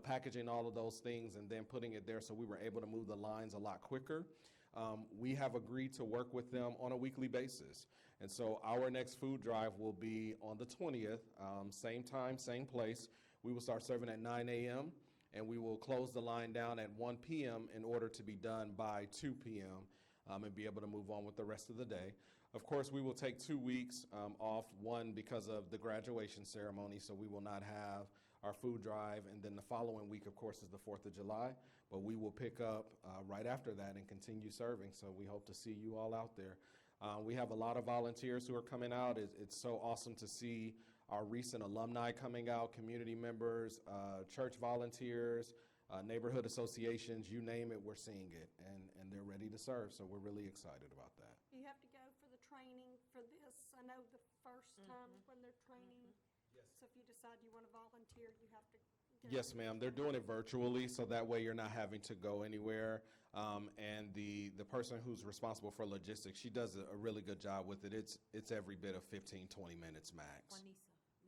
J: packaging all of those things and then putting it there, so we were able to move the lines a lot quicker. We have agreed to work with them on a weekly basis. And so our next food drive will be on the 20th, same time, same place. We will start serving at 9 a.m. and we will close the line down at 1 p.m. in order to be done by 2 p.m. And be able to move on with the rest of the day. Of course, we will take 2 weeks off, one because of the graduation ceremony, so we will not have our food drive. And then the following week, of course, is the 4th of July. But we will pick up right after that and continue serving. So we hope to see you all out there. We have a lot of volunteers who are coming out. It's so awesome to see our recent alumni coming out, community members, church volunteers, neighborhood associations, you name it, we're seeing it. And they're ready to serve. So we're really excited about that.
D: You have to go for the training for this. I know the first time when they're training. So if you decide you want to volunteer, you have to go.
J: Yes, ma'am. They're doing it virtually, so that way you're not having to go anywhere. And the person who's responsible for logistics, she does a really good job with it. It's every bit of 15, 20 minutes max.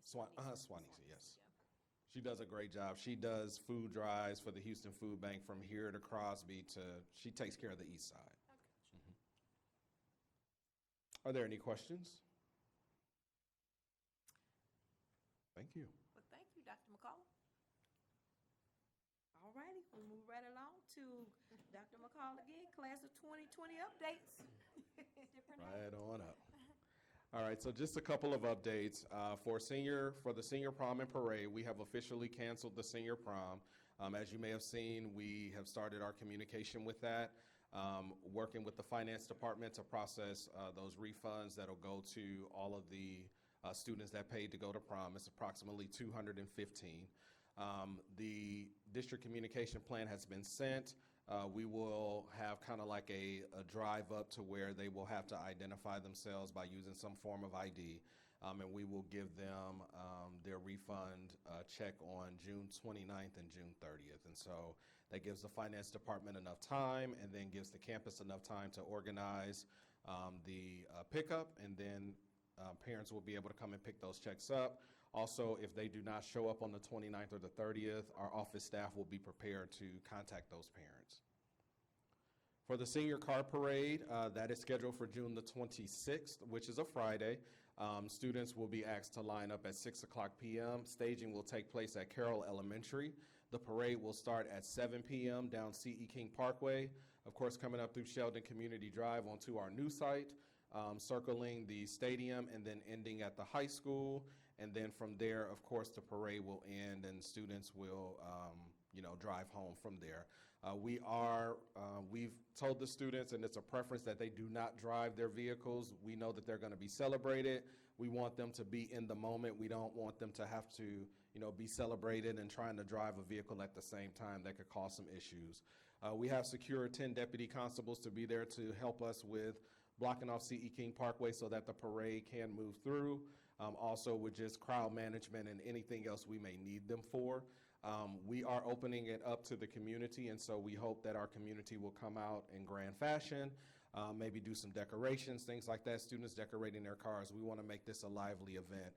J: Swanisa, yes. She does a great job. She does food drives for the Houston Food Bank from here to Crosby she takes care of the east side.
D: Okay.
J: Are there any questions? Thank you.
B: Well, thank you, Dr. McCall. All righty, we'll move right along to Dr. McCall again, class of 2020 updates.
J: Right on up. All right, so just a couple of updates. For the senior prom and parade, we have officially canceled the senior prom. As you may have seen, we have started our communication with that, working with the finance department to process those refunds that'll go to all of the students that paid to go to prom. It's approximately 215. The district communication plan has been sent. We will have kind of like a drive up to where they will have to identify themselves by using some form of ID, and we will give them their refund check on June 29th and June 30th. And so that gives the finance department enough time and then gives the campus enough time to organize the pickup, and then parents will be able to come and pick those checks up. Also, if they do not show up on the 29th or the 30th, our office staff will be prepared to contact those parents. For the senior car parade, that is scheduled for June the 26th, which is a Friday. Students will be asked to line up at 6 o'clock p.m. Staging will take place at Carroll Elementary. The parade will start at 7 p.m. down C.E. King Parkway. Of course, coming up through Sheldon Community Drive onto our new site, circling the stadium, and then ending at the high school. And then from there, of course, the parade will end and students will, drive home from there. We've told the students, and it's a preference, that they do not drive their vehicles. We know that they're going to be celebrated. We want them to be in the moment. We don't want them to have to, be celebrated and trying to drive a vehicle at the same time. That could cause some issues. We have secured 10 deputy constables to be there to help us with blocking off C.E. King Parkway so that the parade can move through. Also with just crowd management and anything else we may need them for. We are opening it up to the community, and so we hope that our community will come out in grand fashion, maybe do some decorations, things like that, students decorating their cars. We want to make this a lively event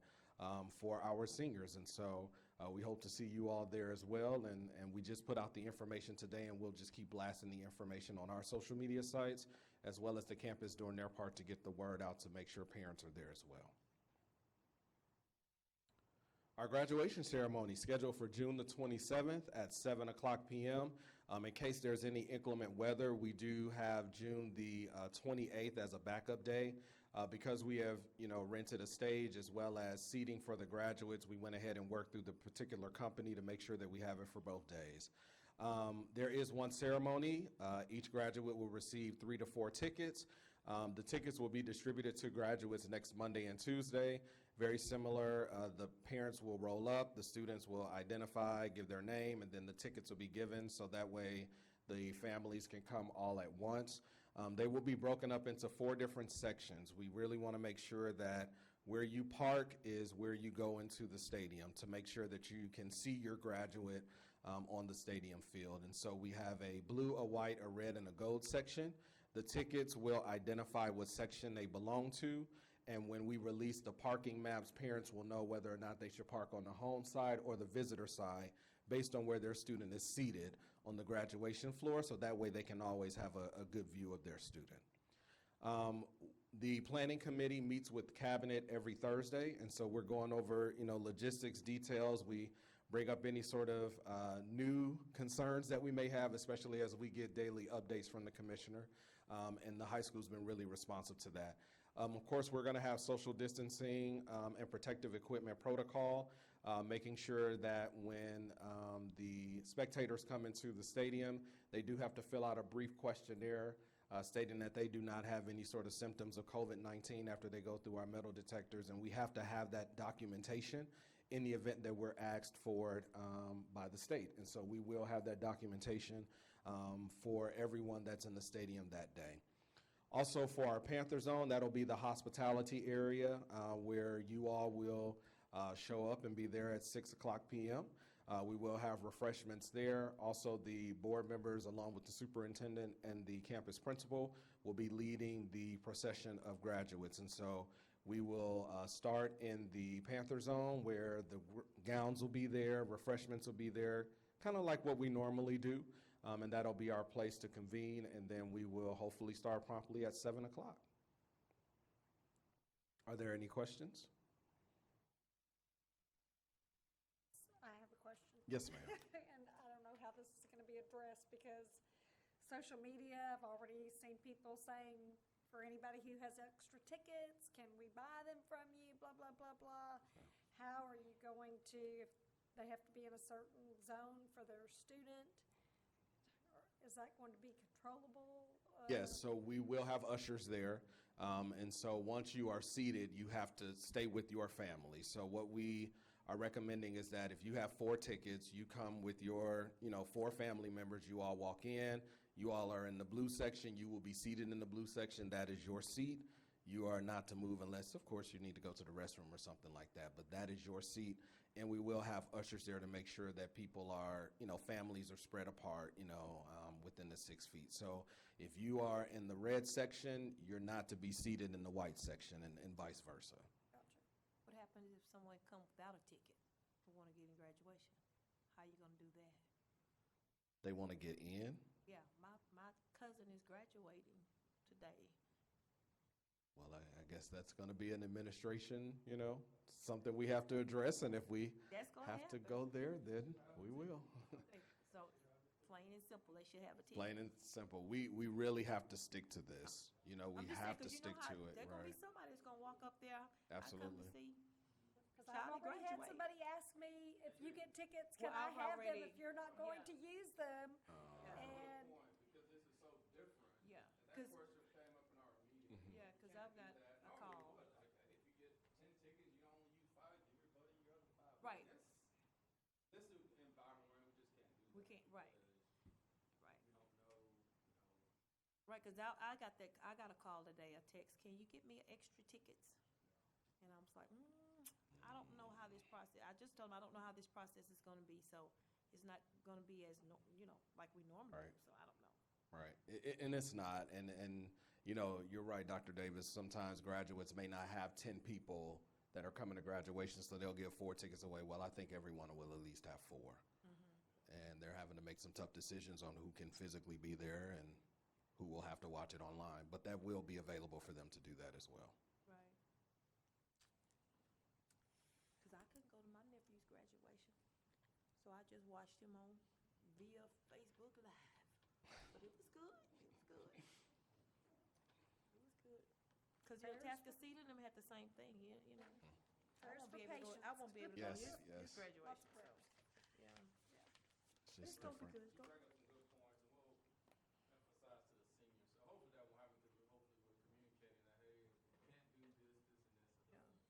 J: for our seniors, and so we hope to see you all there as well. And we just put out the information today, and we'll just keep blasting the information on our social media sites, as well as the campus doing their part to get the word out to make sure parents are there as well. Our graduation ceremony scheduled for June the 27th at 7 o'clock p.m. In case there's any inclement weather, we do have June the 28th as a backup day. Because we have, rented a stage as well as seating for the graduates, we went ahead and worked through the particular company to make sure that we have it for both days. There is one ceremony. Each graduate will receive 3 to 4 tickets. The tickets will be distributed to graduates next Monday and Tuesday. Very similar, the parents will roll up, the students will identify, give their name, and then the tickets will be given, so that way the families can come all at once. They will be broken up into 4 different sections. We really want to make sure that where you park is where you go into the stadium to make sure that you can see your graduate on the stadium field. And so we have a blue, a white, a red, and a gold section. The tickets will identify what section they belong to. And when we release the parking maps, parents will know whether or not they should park on the home side or the visitor side based on where their student is seated on the graduation floor, so that way they can always have a good view of their student. The planning committee meets with cabinet every Thursday, and so we're going over, logistics details. We bring up any sort of new concerns that we may have, especially as we get daily updates from the commissioner, and the high school's been really responsive to that. Of course, we're going to have social distancing and protective equipment protocol. making sure that when the spectators come into the stadium, they do have to fill out a brief questionnaire stating that they do not have any sort of symptoms of COVID-19 after they go through our metal detectors, and we have to have that documentation in the event that we're asked for it by the state. And so we will have that documentation for everyone that's in the stadium that day. Also for our Panther Zone, that'll be the hospitality area where you all will show up and be there at 6:00 p.m. We will have refreshments there. Also, the board members, along with the superintendent and the campus principal, will be leading the procession of graduates. And so we will start in the Panther Zone where the gowns will be there, refreshments will be there, kind of like what we normally do. And that'll be our place to convene, and then we will hopefully start promptly at 7 o'clock. Are there any questions?
D: I have a question.
J: Yes, ma'am.
D: And I don't know how this is going to be addressed because social media, I've already seen people saying, for anybody who has extra tickets, can we buy them from you, blah, blah, blah, blah. How are you going to, if they have to be in a certain zone for their student? Or is that going to be controllable?
J: Yes, so we will have ushers there. And so once you are seated, you have to stay with your family. So what we are recommending is that if you have 4 tickets, you come with your, 4 family members, you all walk in, you all are in the blue section, you will be seated in the blue section, that is your seat. You are not to move unless, of course, you need to go to the restroom or something like that, but that is your seat. And we will have ushers there to make sure that people are, families are spread apart, within the 6 feet. So if you are in the red section, you're not to be seated in the white section and vice versa.
B: What happens if someone comes without a ticket who want to get in graduation? How you gonna do that?
J: They want to get in.
B: Yeah, my cousin is graduating today.
J: Well, I guess that's going to be an administration, something we have to address. And if we
B: That's gonna
J: have to
B: happen.
J: go there, then we will.
B: So, plain and simple, they should have a ticket.
J: Plain and simple. We really have to stick to this. We
B: I'm just
J: have
B: saying,
J: to
B: 'cause you
J: stick
B: know how
J: to it.
B: There's gonna be
J: Right.
B: somebody that's gonna walk up there.
J: Absolutely.
B: I come to see.
D: Because I've
B: Child
D: already had
B: graduate.
D: somebody ask me, if you get tickets, can
B: Well,
D: I
B: I've
D: have them
B: already-
D: if you're not going
B: yeah.
D: to use them? And
A: Because this is so different.
B: Yeah,
A: And that
B: 'cause-
A: question came up in our meeting.
B: Yeah, because I've got a call.
A: If you get 10 tickets, you only use 5, give your buddy your other 5.
B: Right.
A: This is an environment where we just can't do that.
B: We can't, right.
A: because
B: Right.
A: We don't know,
B: Right, because I got a call today, a text, can you get me extra tickets? And I was like, I don't know how this process, I just told him, I don't know how this process is gonna be, so it's not gonna be as, like we normally
J: Right.
B: do, so I don't know.
J: Right. And it's not. And you're right, Dr. Davis. Sometimes graduates may not have 10 people that are coming to graduation, so they'll give 4 tickets away. Well, I think everyone will at least have 4. And they're having to make some tough decisions on who can physically be there and who will have to watch it online. But that will be available for them to do that as well.
B: Right. Because I couldn't go to my nephew's graduation, so I just watched him on via Facebook Live. But it was good, it was good. It was good. Because Tascasita and them had the same thing, I
D: prayers
B: won't
D: for
B: be able to go,
D: patience.
B: I won't be able to go to
J: Yes,
B: his
J: yes.
B: graduation.
D: Lots of prayers.
B: Yeah.
J: It's
B: It's
J: just
B: gonna be
J: different.
B: good, it's gonna
A: bring up some good points, and we'll emphasize to the seniors. So hopefully that won't happen because hopefully we're communicating that, hey, we can't do this, and this.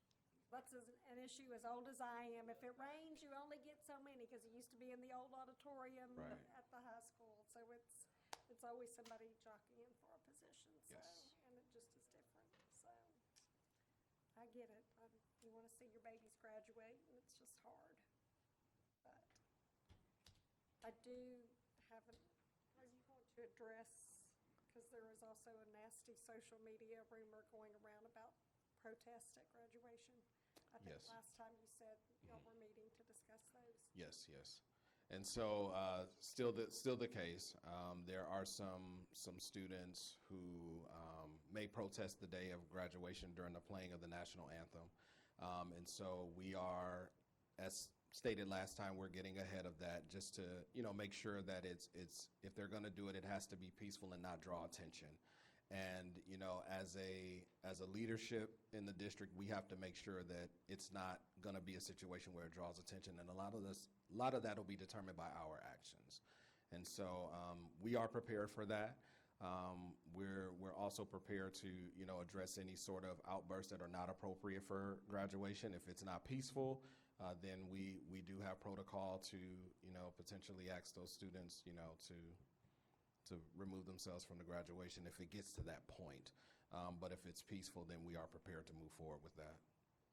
D: That's an issue as old as I am. If it rains, you only get so many, because it used to be in the old auditorium
J: Right.
D: at the high school. So it's always somebody jockeying for a position, so,
J: Yes.
D: and it just is different, so. I get it. You want to see your babies graduate, and it's just hard. But I do have are you going to address, because there is also a nasty social media rumor going around about protest at graduation. I think
J: Yes.
D: last time you said y'all were meeting to discuss those.
J: Yes, yes. And so, still the case. There are some students who may protest the day of graduation during the playing of the national anthem. And so we are, as stated last time, we're getting ahead of that just to, make sure that it's if they're going to do it, it has to be peaceful and not draw attention. And, you know, as a leadership in the district, we have to make sure that it's not going to be a situation where it draws attention. And a lot of that will be determined by our actions. And so we are prepared for that. We're also prepared to, you know, address any sort of outbursts that are not appropriate for graduation. If it's not peaceful, then we do have protocol to, you know, potentially ask those students, you know, to remove themselves from the graduation if it gets to that point. But if it's peaceful, then we are prepared to move forward with that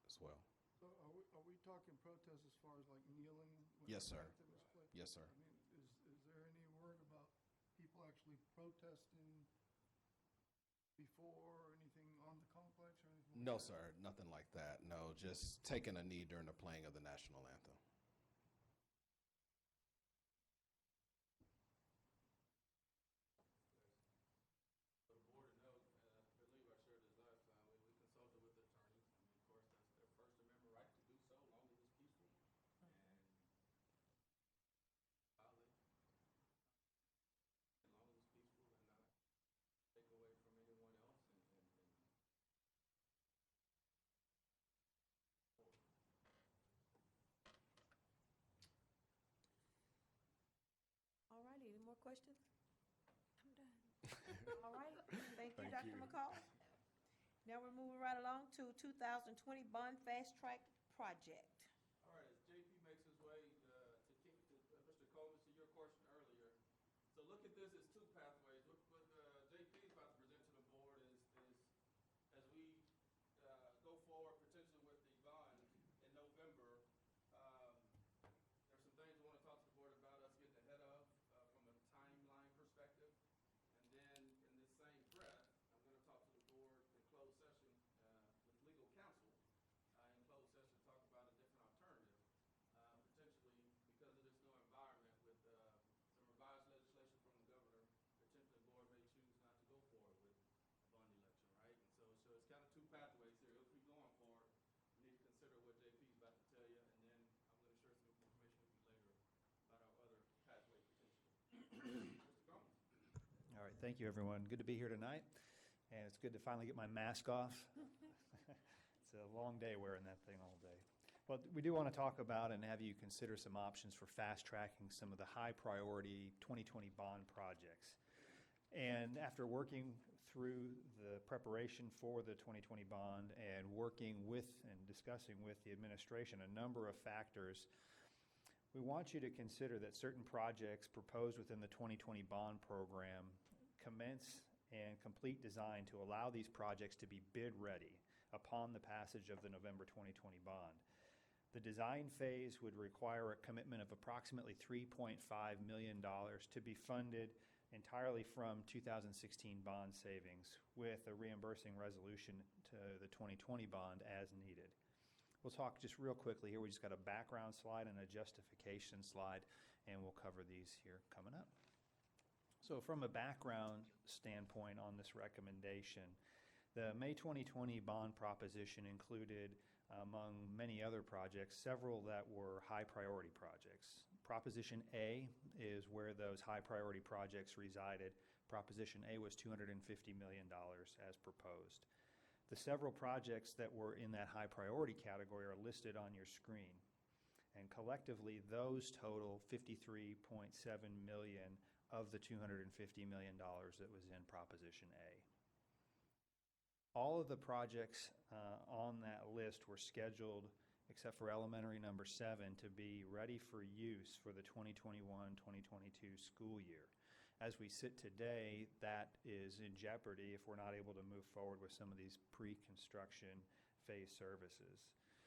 J: as well.
H: So are we talking protests as far as like kneeling? when
J: Yes, sir.
H: activists play?
J: Yes, sir.
H: I mean, is there any word about people actually protesting before or anything on the complex or anything?
J: No,
H: like that?
J: sir, nothing like that. No, just taking a knee during the playing of the national anthem.
B: All righty, any more questions?
D: I'm done.
B: All right, thank you,
J: Thank
B: Dr.
J: you.
B: McCall. Now we're moving right along to 2020 Bond Fast Track Project.
E: All right, as JP makes his way Mr. Coleman, to your question earlier. So look at this as two pathways. What JP is about to present to the board is as we go forward potentially with the bond in November, there's some things we want to talk to the board about us getting ahead of from a timeline perspective. And then in this same breath, I'm going to talk to the board in closed session with legal counsel in closed session, talk about a different alternative. Potentially, because of this new environment with some revised legislation from the governor, potentially the board may choose not to go forward with a bond election, right? And so it's kind of two pathways here. If we're going forward, we need to consider what JP is about to tell you, and then I'm going to share some information with you later about our other pathway potentially. Mr. Combs?
I: All right, thank you, everyone. Good to be here tonight, and it's good to finally get my mask off. It's a long day wearing that thing all day. Well, we do want to talk about and have you consider some options for fast-tracking some of the high-priority 2020 bond projects. And after working through the preparation for the 2020 bond and working with and discussing with the administration a number of factors, we want you to consider that certain projects proposed within the 2020 bond program commence and complete design to allow these projects to be bid ready upon the passage of the November 2020 bond. The design phase would require a commitment of approximately $3.5 million to be funded entirely from 2016 bond savings with a reimbursing resolution to the 2020 bond as needed. We'll talk just real quickly here. We just got a background slide and a justification slide, and we'll cover these here coming up. So from a background standpoint on this recommendation, the May 2020 bond proposition included, among many other projects, several that were high priority projects. Proposition A is where those high priority projects resided. Proposition A was $250 million as proposed. The several projects that were in that high priority category are listed on your screen. And collectively, those total $53.7 million of the $250 million that was in Proposition A. All of the projects on that list were scheduled, except for elementary number 7, to be ready for use for the 2021-2022 school year. As we sit today, that is in jeopardy if we're not able to move forward with some of these pre-construction phase services.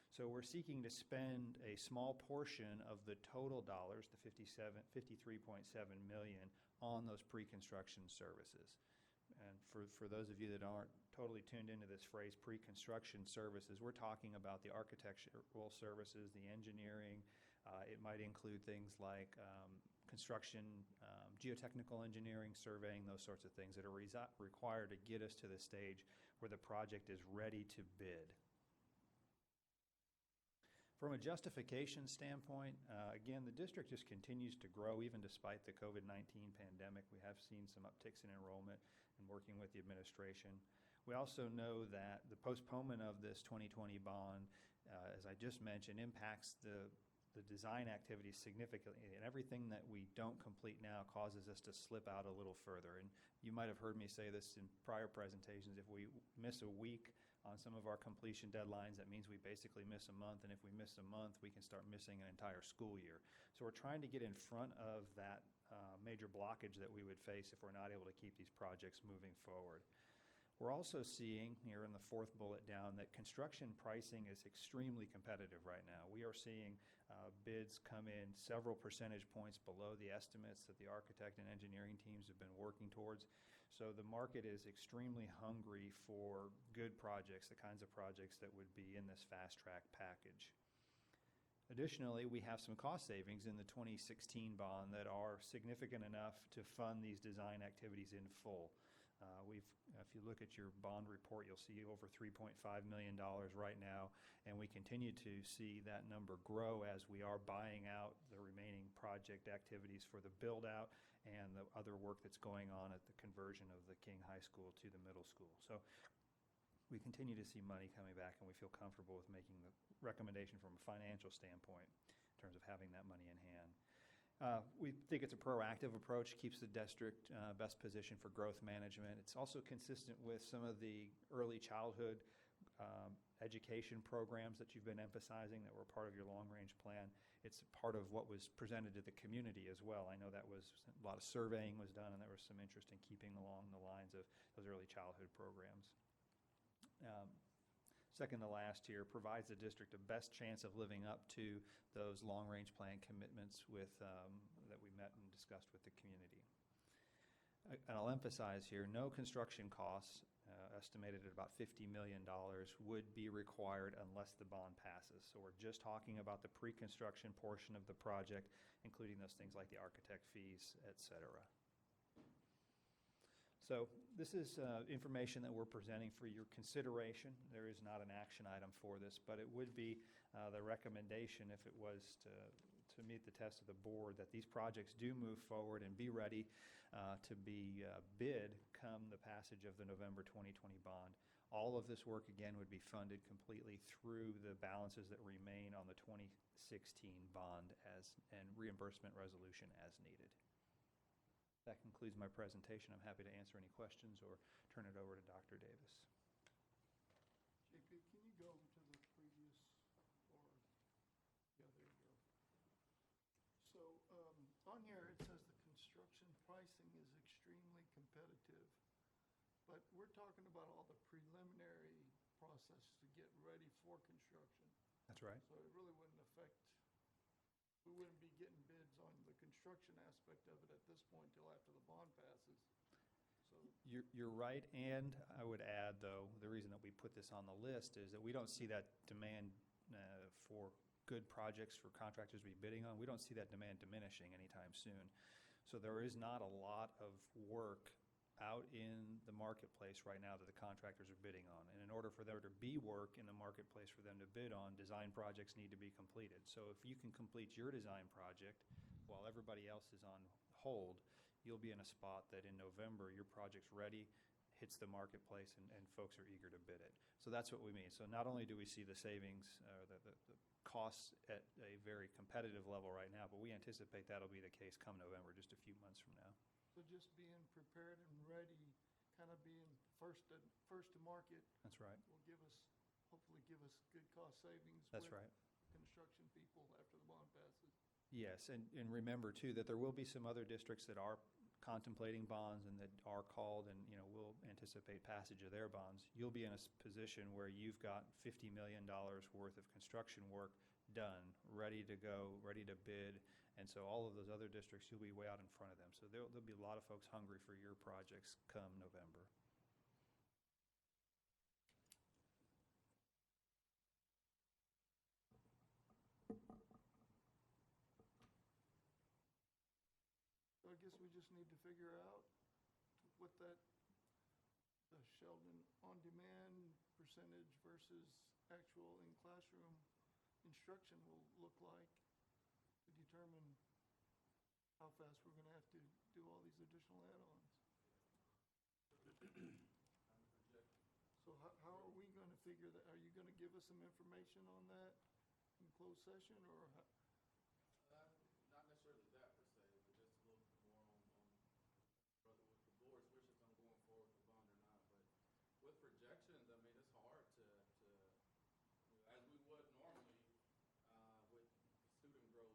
I: So we're seeking to spend a small portion of the total dollars, the $53.7 million, on those pre-construction services. And for those of you that aren't totally tuned into this phrase, pre-construction services, we're talking about the architectural services, the engineering. It might include things like construction, geotechnical engineering, surveying, those sorts of things that are required to get us to the stage where the project is ready to bid. From a justification standpoint, again, the district just continues to grow even despite the COVID-19 pandemic. We have seen some upticks in enrollment and working with the administration. We also know that the postponement of this 2020 bond, as I just mentioned, impacts the design activities significantly, and everything that we don't complete now causes us to slip out a little further. And you might have heard me say this in prior presentations, if we miss a week on some of our completion deadlines, that means we basically miss a month, and if we miss a month, we can start missing an entire school year. So we're trying to get in front of that major blockage that we would face if we're not able to keep these projects moving forward. We're also seeing here in the fourth bullet down that construction pricing is extremely competitive right now. We are seeing bids come in several percentage points below the estimates that the architect and engineering teams have been working towards. So the market is extremely hungry for good projects, the kinds of projects that would be in this fast track package. Additionally, we have some cost savings in the 2016 bond that are significant enough to fund these design activities in full. If you look at your bond report, you'll see over $3.5 million right now, and we continue to see that number grow as we are buying out the remaining project activities for the build-out and the other work that's going on at the conversion of the King High School to the middle school. So we continue to see money coming back, and we feel comfortable with making the recommendation from a financial standpoint in terms of having that money in hand. We think it's a proactive approach, keeps the district best positioned for growth management. It's also consistent with some of the early childhood education programs that you've been emphasizing that were part of your long-range plan. It's part of what was presented to the community as well. I know that was a lot of surveying was done, and there was some interest in keeping along the lines of those early childhood programs. Second to last here, provides the district the best chance of living up to those long-range plan commitments that we met and discussed with the community. And I'll emphasize here, no construction costs, estimated at about $50 million, would be required unless the bond passes. So we're just talking about the pre-construction portion of the project, including those things like the architect fees, et cetera. So this is information that we're presenting for your consideration. There is not an action item for this, but it would be the recommendation, if it was to meet the test of the board, that these projects do move forward and be ready to be bid come the passage of the November 2020 bond. All of this work, again, would be funded completely through the balances that remain on the 2016 bond and reimbursement resolution as needed. That concludes my presentation. I'm happy to answer any questions or turn it over to Dr. Davis.
H: JP, can you go to the previous, or, yeah, there you go. So, on here, it says the construction pricing is extremely competitive, but we're talking about all the preliminary process to get ready for construction.
I: That's right.
H: So it really wouldn't affect, we wouldn't be getting bids on the construction aspect of it at this point till after the bond passes. So
I: You're right, and I would add, though, the reason that we put this on the list is that we don't see that demand for good projects for contractors to be bidding on. We don't see that demand diminishing anytime soon. So there is not a lot of work out in the marketplace right now that the contractors are bidding on. And in order for there to be work in the marketplace for them to bid on, design projects need to be completed. So if you can complete your design project while everybody else is on hold, you'll be in a spot that in November, your project's ready, hits the marketplace, and folks are eager to bid it. So that's what we mean. So not only do we see the savings, the costs at a very competitive level right now, but we anticipate that'll be the case come November, just a few months from now.
H: So just being prepared and ready, kind of being first to market.
I: That's right.
H: Will hopefully give us good cost savings.
I: That's
H: with
I: right.
H: Construction people after the bond passes.
I: Yes, and remember, too, that there will be some other districts that are contemplating bonds and that are called, and, we'll anticipate passage of their bonds. You'll be in a position where you've got $50 million worth of construction work done, ready to go, ready to bid. And so all of those other districts, you'll be way out in front of them. So there'll be a lot of folks hungry for your projects come November.
H: So I guess we just need to figure out what the Sheldon on-demand percentage versus actual in-classroom instruction will look like to determine how fast we're going to have to do all these additional add-ons. So how are we gonna figure that? Are you gonna give us some information on that in closed session, or how?
E: Not necessarily that per se, but just a little bit more on whether with the board's wishes on going forward with the bond or not. But with projections, I mean, it's hard to as we would normally, with the student growth,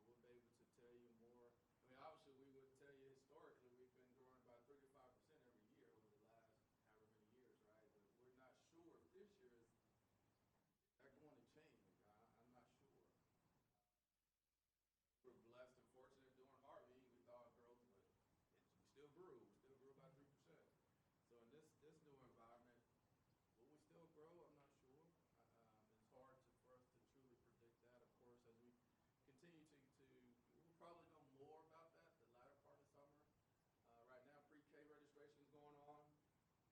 E: we'll be able to tell you more. I mean, obviously, we would tell you historically, we've been growing about 3 to 5% every year over the last however many years, right? But we're not sure if this year is that going to change. I'm not sure. We're blessed and fortunate during Harvey. We thought growth, but we still grew. We still grew by 3%. So in this new environment, will we still grow? I'm not sure. It's hard for us to truly predict that. Of course, as we continue we'll probably know more about that the latter part of summer. Right now, pre-K registration is going on,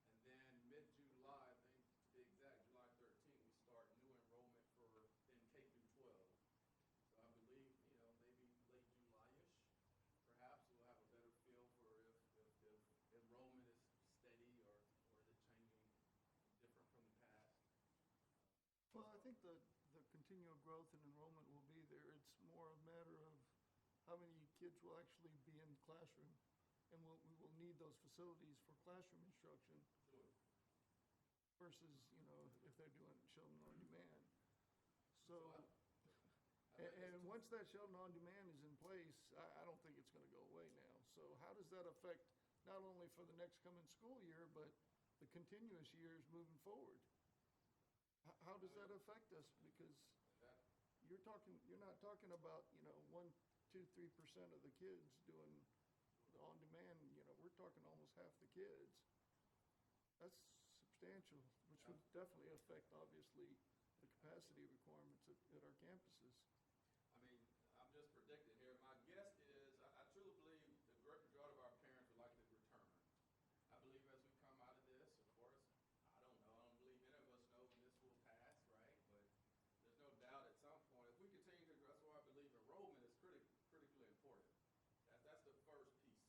E: and then mid-July, I think to be exact, July 13th, we start new enrollment in K through 12. So I believe, maybe late July-ish, perhaps we'll have a better feel for if enrollment is steady or is it changing different from the past.
H: Well, I think the continual growth in enrollment will be there. It's more a matter of how many kids will actually be in the classroom. And we will need those facilities for classroom instruction
E: Sure.
H: versus, if they're doing Sheldon On Demand. So,
E: I think
H: and once that Sheldon On Demand is in place, I don't think it's gonna go away now. So how does that affect not only for the next coming school year, but the continuous years moving forward? How does that affect us? Because you're not talking about, 1, 2, 3% of the kids doing the on-demand, we're talking almost half the kids. That's substantial, which would definitely affect, obviously, the capacity requirements at our campuses.
E: I mean, I'm just predicting here. My guess is, I truly believe the great majority of our parents would like to return. I believe as we come out of this, of course, I don't know. I don't believe any of us know when this will pass, right? But there's no doubt at some point, if we continue to grow, that's why I believe enrollment is critically important. That's the first piece.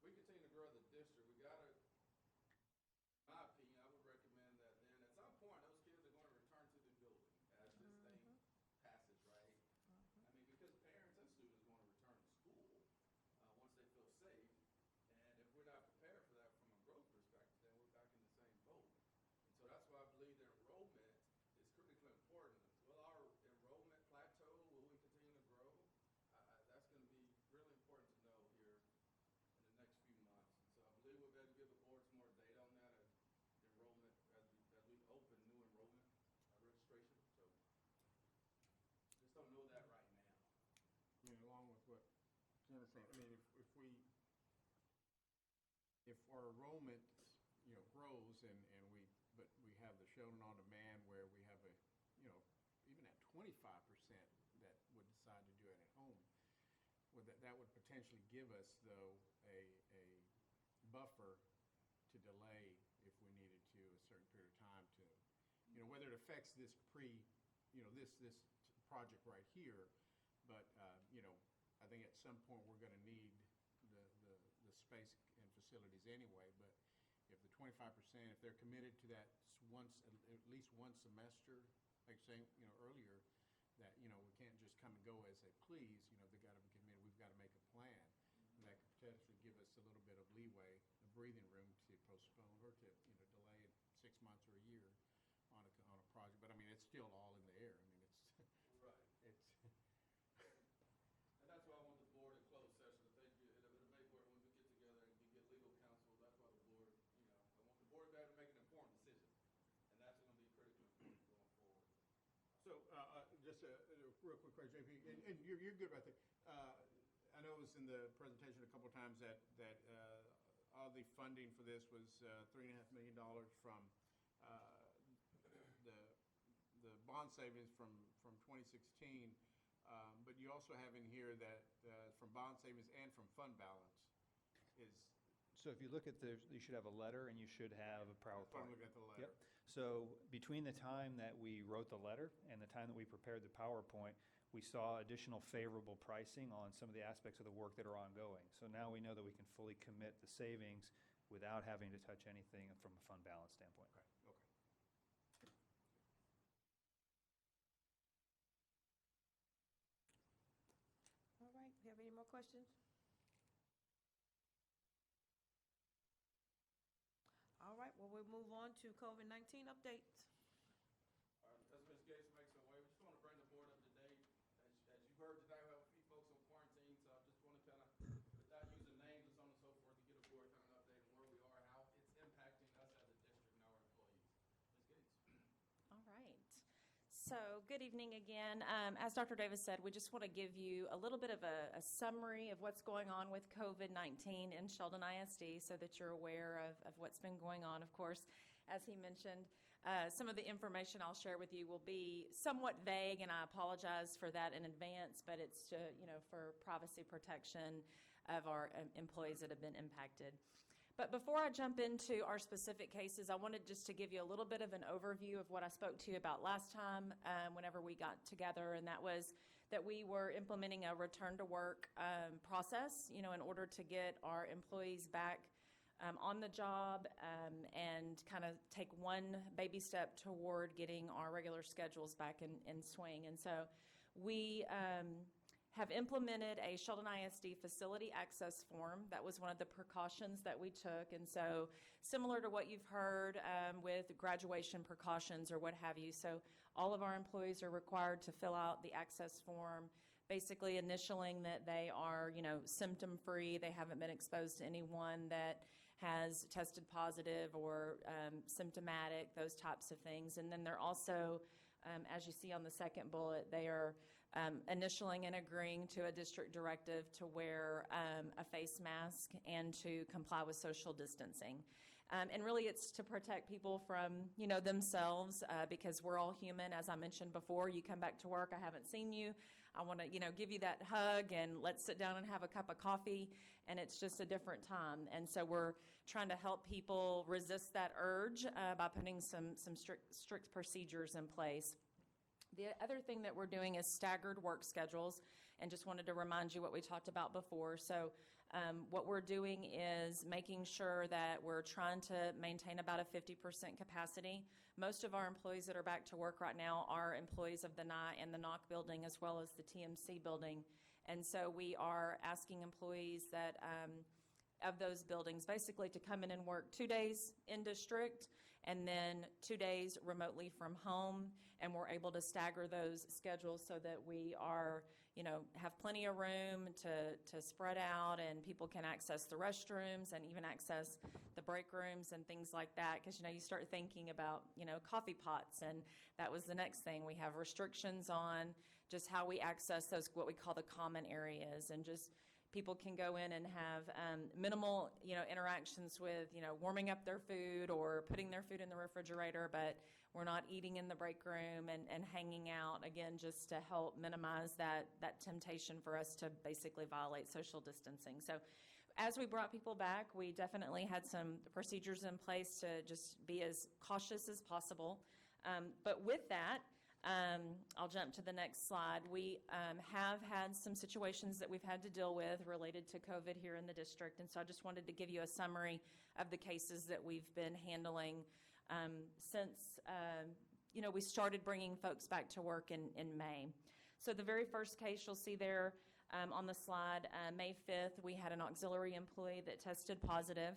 E: If we continue to grow the district, we gotta, in my opinion, I would recommend that then at some point, those kids are gonna return to the building as this thing passes, right? I mean, because parents and students want to return to school once they feel safe. And if we're not prepared for that from a growth perspective, then we're back in the same boat. And so that's why I believe that enrollment is critically important. Will our enrollment plateau? Will we continue to grow? That's going to be really important to know here in the next few months. And so I believe we'll be able to give the board some more data on that as enrollment, as we open new enrollment registration. So just don't know that right now.
A: I mean, along with what Jen is saying, I mean, if our enrollment, grows but we have the Sheldon On Demand where we have even at 25% that would decide to do it at home, that would potentially give us, though, a buffer to delay if we needed to a certain period of time to, whether it affects this this project right here, but, I think at some point we're gonna need the space and facilities anyway, but if the 25%, if they're committed to that at least one semester, like saying, earlier, that, we can't just come and go as they please, they gotta be committed, we've gotta make a plan. And that could potentially give us a little bit of leeway, a breathing room to postpone or to, delay it 6 months or a year on a project. But I mean, it's still all in the air. I mean, it's
E: Right.
A: it's
E: And that's why I want the board in closed session. I think it'll make where when we get together and we get legal counsel, that's why the board, I want the board to be able to make an informed decision. And that's going to be critically important going forward.
A: So, just a real quick question, JP, and you're good about that. I know it was in the presentation a couple of times that all the funding for this was $3.5 million from the bond savings from 2016, but you also have in here that from bond savings and from fund balance is.
I: So if you look at you should have a letter and you should have a PowerPoint.
A: I'm looking at the letter.
I: Yep. So between the time that we wrote the letter and the time that we prepared the PowerPoint, we saw additional favorable pricing on some of the aspects of the work that are ongoing. So now we know that we can fully commit the savings without having to touch anything from a fund balance standpoint.
A: Okay.
B: All right, you have any more questions? All right, well, we'll move on to COVID-19 updates.
E: As Ms. Gates makes her way, we just want to bring the board up to date. As you heard today, we have a few folks on quarantine, so I just want to kind of, without using names and so on and so forth, to get a board kind of update on where we are, how it's impacting us as a district and our employees. Ms. Gates.
F: All right. So, good evening again. As Dr. Davis said, we just want to give you a little bit of a summary of what's going on with COVID-19 in Sheldon ISD so that you're aware of what's been going on. Of course, as he mentioned, some of the information I'll share with you will be somewhat vague, and I apologize for that in advance, but it's to, for privacy protection of our employees that have been impacted. But before I jump into our specific cases, I wanted just to give you a little bit of an overview of what I spoke to you about last time whenever we got together, and that was that we were implementing a return to work process, in order to get our employees back on the job and kind of take one baby step toward getting our regular schedules back in swing. And so we have implemented a Sheldon ISD facility access form. That was one of the precautions that we took. And so similar to what you've heard with graduation precautions or what have you. So all of our employees are required to fill out the access form, basically initialing that they are, symptom-free. They haven't been exposed to anyone that has tested positive or symptomatic, those types of things. And then they're also, as you see on the second bullet, they are initialing and agreeing to a district directive to wear a face mask and to comply with social distancing. And really it's to protect people from, themselves because we're all human. As I mentioned before, you come back to work, I haven't seen you. I want to, give you that hug and let's sit down and have a cup of coffee, and it's just a different time. And so we're trying to help people resist that urge by putting some strict procedures in place. The other thing that we're doing is staggered work schedules, and just wanted to remind you what we talked about before. So what we're doing is making sure that we're trying to maintain about a 50% capacity. Most of our employees that are back to work right now are employees of the NI and the NOC building as well as the TMC building. And so we are asking employees that of those buildings basically to come in and work 2 days in district and then 2 days remotely from home. And we're able to stagger those schedules so that we are, have plenty of room to spread out and people can access the restrooms and even access the break rooms and things like that. Because, you start thinking about, coffee pots, and that was the next thing. We have restrictions on just how we access those, what we call the common areas, and just people can go in and have minimal, interactions with, warming up their food or putting their food in the refrigerator, but we're not eating in the break room and hanging out, again, just to help minimize that temptation for us to basically violate social distancing. So as we brought people back, we definitely had some procedures in place to just be as cautious as possible. But with that, I'll jump to the next slide. We have had some situations that we've had to deal with related to COVID here in the district, and so I just wanted to give you a summary of the cases that we've been handling since we started bringing folks back to work in May. So the very first case you'll see there on the slide, May 5th, we had an auxiliary employee that tested positive.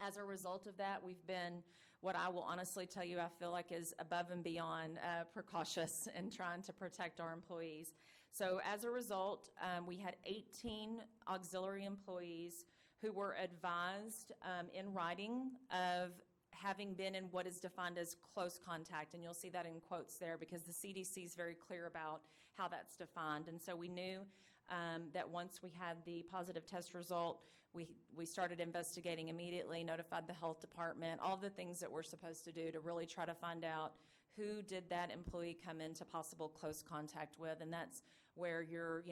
F: As a result of that, we've been, what I will honestly tell you, I feel like is above and beyond precautious in trying to protect our employees. So as a result, we had 18 auxiliary employees who were advised in writing of having been in what is defined as close contact, and you'll see that in quotes there because the CDC is very clear about how that's defined. And so we knew that once we had the positive test result, we started investigating immediately, notified the health department, all the things that we're supposed to do to really try to find out who did that employee come into possible close contact with. And that's where you're,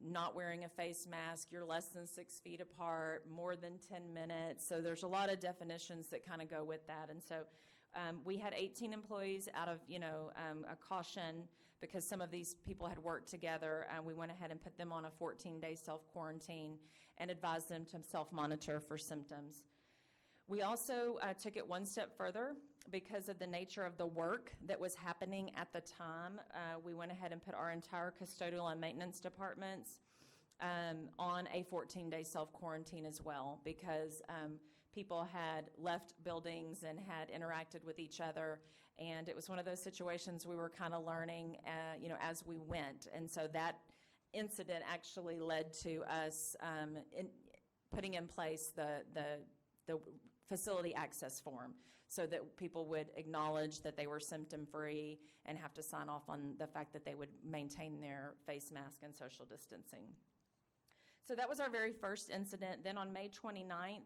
F: not wearing a face mask, you're less than 6 feet apart, more than 10 minutes. So there's a lot of definitions that kind of go with that. And so we had 18 employees out of, a caution because some of these people had worked together. We went ahead and put them on a 14-day self-quarantine and advised them to self-monitor for symptoms. We also took it one step further because of the nature of the work that was happening at the time. We went ahead and put our entire custodial and maintenance departments on a 14-day self-quarantine as well, because people had left buildings and had interacted with each other, and it was one of those situations we were kind of learning, as we went. And so that incident actually led to us putting in place the facility access form, so that people would acknowledge that they were symptom-free and have to sign off on the fact that they would maintain their face mask and social distancing. So that was our very first incident. Then on May 29th,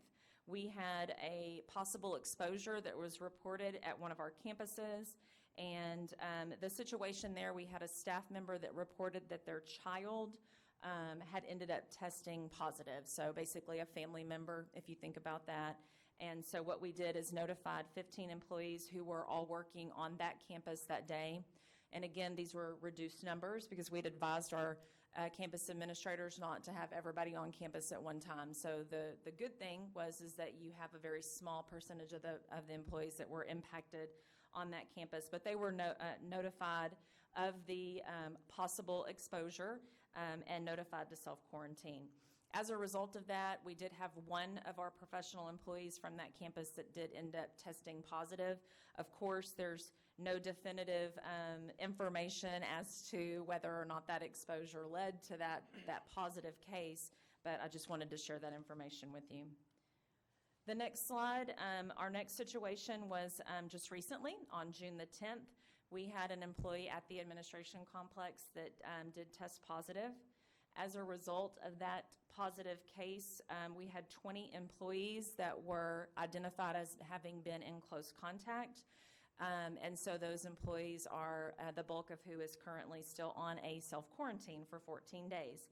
F: we had a possible exposure that was reported at one of our campuses. And the situation there, we had a staff member that reported that their child had ended up testing positive. So basically a family member, if you think about that. And so what we did is notified 15 employees who were all working on that campus that day. And again, these were reduced numbers because we'd advised our campus administrators not to have everybody on campus at one time. So the good thing is that you have a very small percentage of the employees that were impacted on that campus, but they were notified of the possible exposure and notified to self-quarantine. As a result of that, we did have one of our professional employees from that campus that did end up testing positive. Of course, there's no definitive information as to whether or not that exposure led to that positive case, but I just wanted to share that information with you. The next slide, our next situation was just recently, on June the 10th. We had an employee at the administration complex that did test positive. As a result of that positive case, we had 20 employees that were identified as having been in close contact. And so those employees are the bulk of who is currently still on a self-quarantine for 14 days.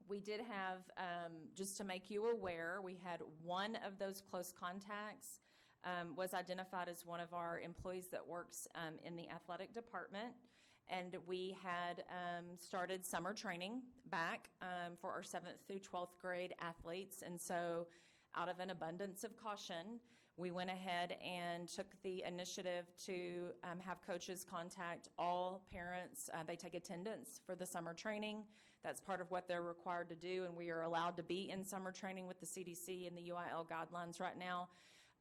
F: We did have, just to make you aware, we had one of those close contacts was identified as one of our employees that works in the athletic department. And we had started summer training back for our 7th through 12th grade athletes. And so out of an abundance of caution, we went ahead and took the initiative to have coaches contact all parents. They take attendance for the summer training. That's part of what they're required to do, and we are allowed to be in summer training with the CDC and the UIL guidelines right now.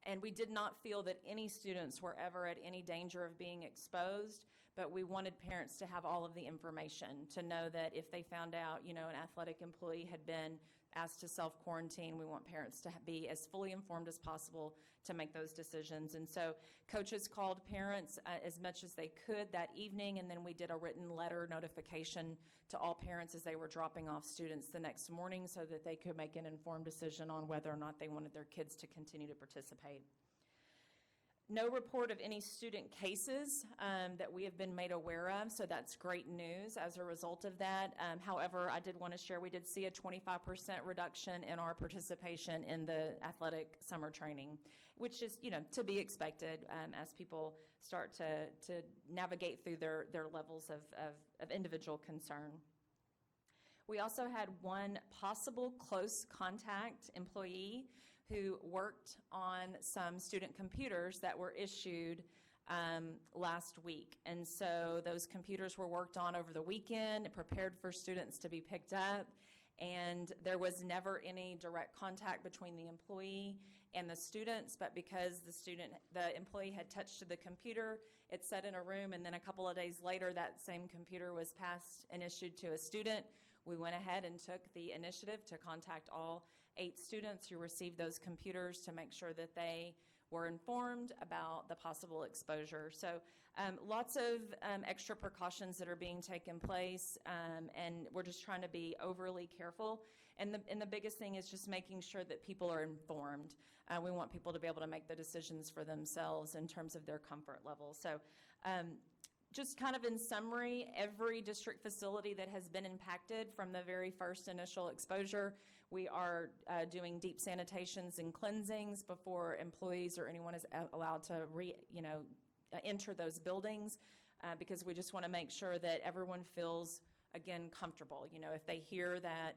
F: And we did not feel that any students were ever at any danger of being exposed, but we wanted parents to have all of the information to know that if they found out, an athletic employee had been asked to self-quarantine, we want parents to be as fully informed as possible to make those decisions. And so coaches called parents as much as they could that evening, and then we did a written letter notification to all parents as they were dropping off students the next morning so that they could make an informed decision on whether or not they wanted their kids to continue to participate. No report of any student cases that we have been made aware of, so that's great news as a result of that. However, I did want to share we did see a 25% reduction in our participation in the athletic summer training, which is, to be expected as people start to navigate through their levels of individual concern. We also had one possible close contact employee who worked on some student computers that were issued last week. And so those computers were worked on over the weekend, prepared for students to be picked up, and there was never any direct contact between the employee and the students, but because the employee had touched the computer, it sat in a room, and then a couple of days later, that same computer was passed and issued to a student. We went ahead and took the initiative to contact all 8 students who received those computers to make sure that they were informed about the possible exposure. So lots of extra precautions that are being taken place, and we're just trying to be overly careful. And the biggest thing is just making sure that people are informed. We want people to be able to make the decisions for themselves in terms of their comfort level. So just kind of in summary, every district facility that has been impacted from the very first initial exposure, we are doing deep sanitations and cleansings before employees or anyone is allowed to enter those buildings, because we just want to make sure that everyone feels, again, comfortable. If they hear that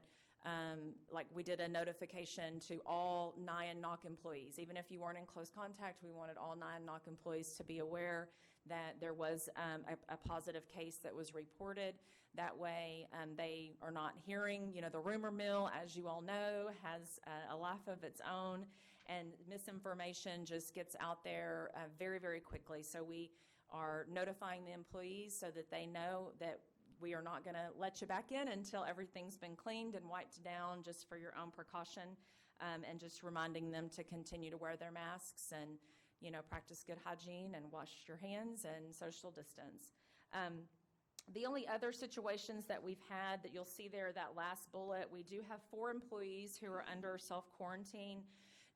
F: Like we did a notification to all Nyan Knock employees. Even if you weren't in close contact, we wanted all Nyan Knock employees to be aware that there was a positive case that was reported. That way, they are not hearing, the rumor mill, as you all know, has a life of its own, and misinformation just gets out there very, very quickly. So we are notifying the employees so that they know that we are not going to let you back in until everything's been cleaned and wiped down, just for your own precaution, and just reminding them to continue to wear their masks and, practice good hygiene and wash your hands and social distance. The only other situations that we've had that you'll see there, that last bullet, we do have 4 employees who are under self-quarantine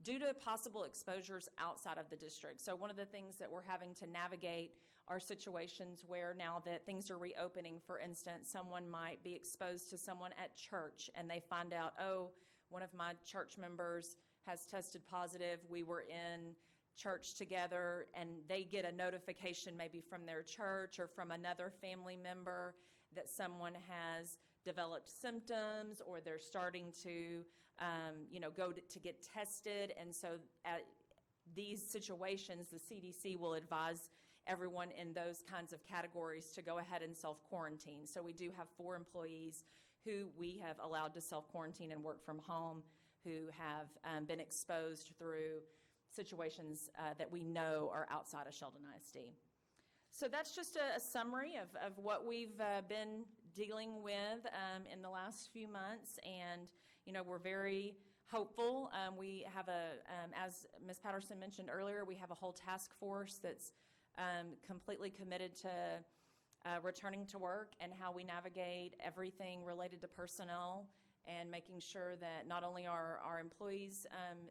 F: due to possible exposures outside of the district. So one of the things that we're having to navigate are situations where, now that things are reopening, for instance, someone might be exposed to someone at church and they find out, oh, one of my church members has tested positive. We were in church together, and they get a notification maybe from their church or from another family member that someone has developed symptoms, or they're starting to, go to get tested. And so at these situations, the CDC will advise everyone in those kinds of categories to go ahead and self-quarantine. So we do have 4 employees who we have allowed to self-quarantine and work from home, who have been exposed through situations that we know are outside of Sheldon ISD. So that's just a summary of what we've been dealing with in the last few months, and we're very hopeful. We have as Ms. Patterson mentioned earlier, we have a whole task force that's completely committed to returning to work and how we navigate everything related to personnel, and making sure that not only are our employees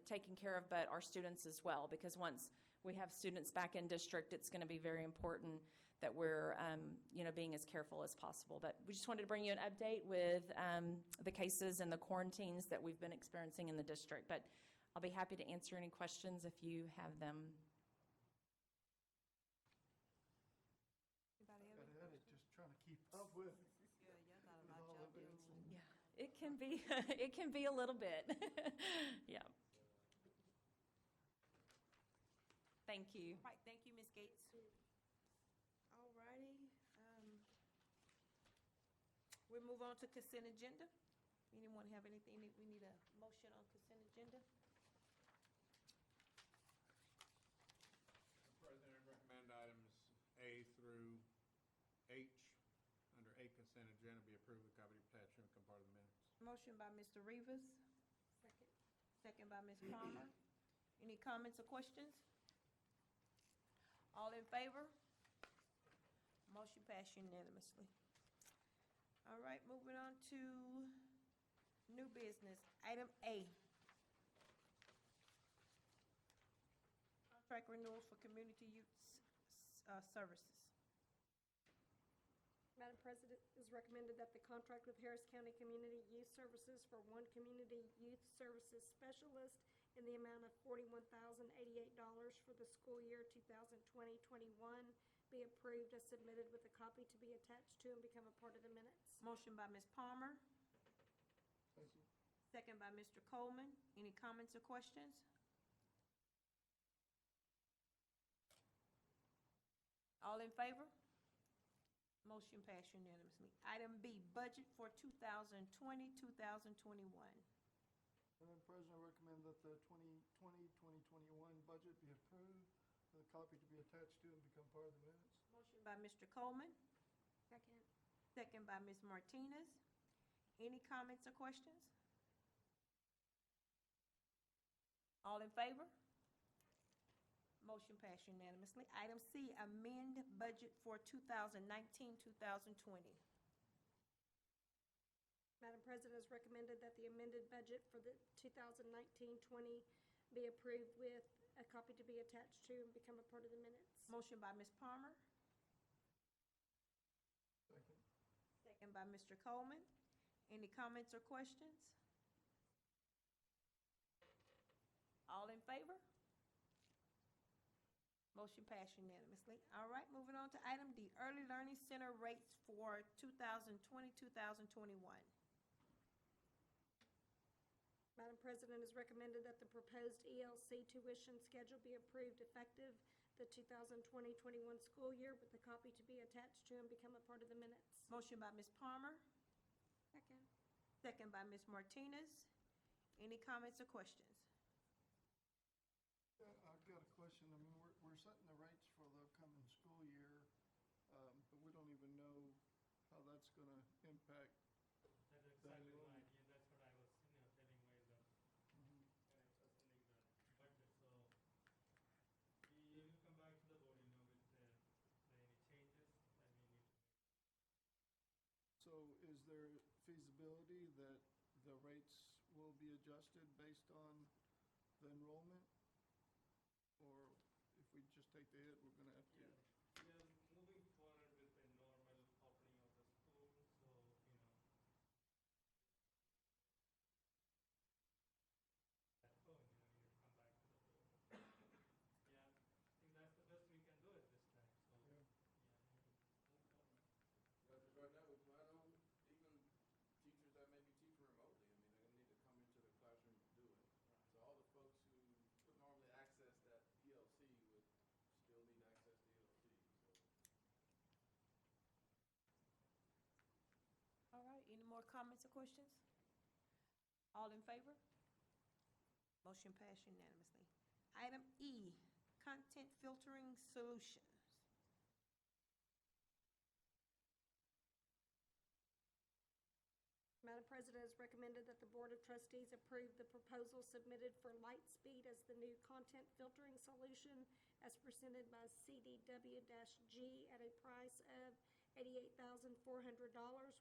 F: taken care of, but our students as well. Because once we have students back in district, it's going to be very important that we're being as careful as possible. But we just wanted to bring you an update with the cases and the quarantines that we've been experiencing in the district. But I'll be happy to answer any questions if you have them.
B: Anybody
H: Got
B: else?
H: at it, just trying to keep up with all of it.
F: Yeah, it can be a little bit. Yeah. Thank you.
B: Right, thank you, Ms. Gates. All righty. We'll move on to consent agenda. Anyone have anything that we need a motion on consent agenda?
A: President, I recommend items A through H under A consent agenda be approved with copy attached and become part of the minutes.
B: Motion by Mr. Rivas. Second. Second by Ms. Palmer. Any comments or questions? All in favor? Motion passed unanimously. All right, moving on to new business. Item A. Contract renewals for community youth services.
D: Madam President, it is recommended that the contract with Harris County Community Youth Services for one community youth services specialist in the amount of $41,088 for the school year 2020-21 be approved as submitted with a copy to be attached to and become a part of the minutes.
B: Motion by Ms. Palmer,
H: Thank you.
B: second by Mr. Coleman. Any comments or questions? All in favor? Motion passed unanimously. Item B, budget for 2020-2021.
H: Madam President, I recommend that the 2020-2021 budget be approved, with a copy to be attached to and become part of the minutes.
B: Motion by Mr. Coleman,
D: Second.
B: second by Ms. Martinez. Any comments or questions? All in favor? Motion passed unanimously. Item C, amend budget for 2019-2020.
D: Madam President, it is recommended that the amended budget for the 2019-20 be approved with a copy to be attached to and become a part of the minutes.
B: Motion by Ms. Palmer,
H: Second.
B: second by Mr. Coleman. Any comments or questions? All in favor? Motion passed unanimously. All right, moving on to item D, early learning center rates for 2020-2021.
D: Madam President, it's recommended that the proposed ELC tuition schedule be approved effective the 2020-21 school year, with a copy to be attached to and become a part of the minutes.
B: Motion by Ms. Palmer,
D: Second.
B: second by Ms. Martinez. Any comments or questions?
H: Yeah, I've got a question. I mean, we're setting the rates for the upcoming school year, but we don't even know how that's gonna impact.
C: That's
H: That
C: exactly
H: enrollment.
C: right. Yeah, that's what I was, telling Wayland
H: Mhm.
C: when I was presenting the budget. So we will come back to the board, with any changes that we need to make.
H: So is there feasibility that the rates will be adjusted based on the enrollment? Or if we just take the hit, we're gonna have to?
C: We are moving forward with the normal opening of the school, so, at home, we need to come back to the board. Yeah, I think that's the best we can do at this time, so,
H: Yeah.
C: yeah, we need to move forward.
E: Yeah, 'cause right now, I know even teachers that may be teaching remotely, I mean, they need to come into the classroom to do it. So all the folks who would normally access that ELC would still need access to ELC, so.
B: All right, any more comments or questions? All in favor? Motion passed unanimously. Item E, content filtering solutions.
D: Madam President, it's recommended that the Board of Trustees approve the proposal submitted for Lightspeed as the new content filtering solution as presented by CDW-G at a price of $88,400,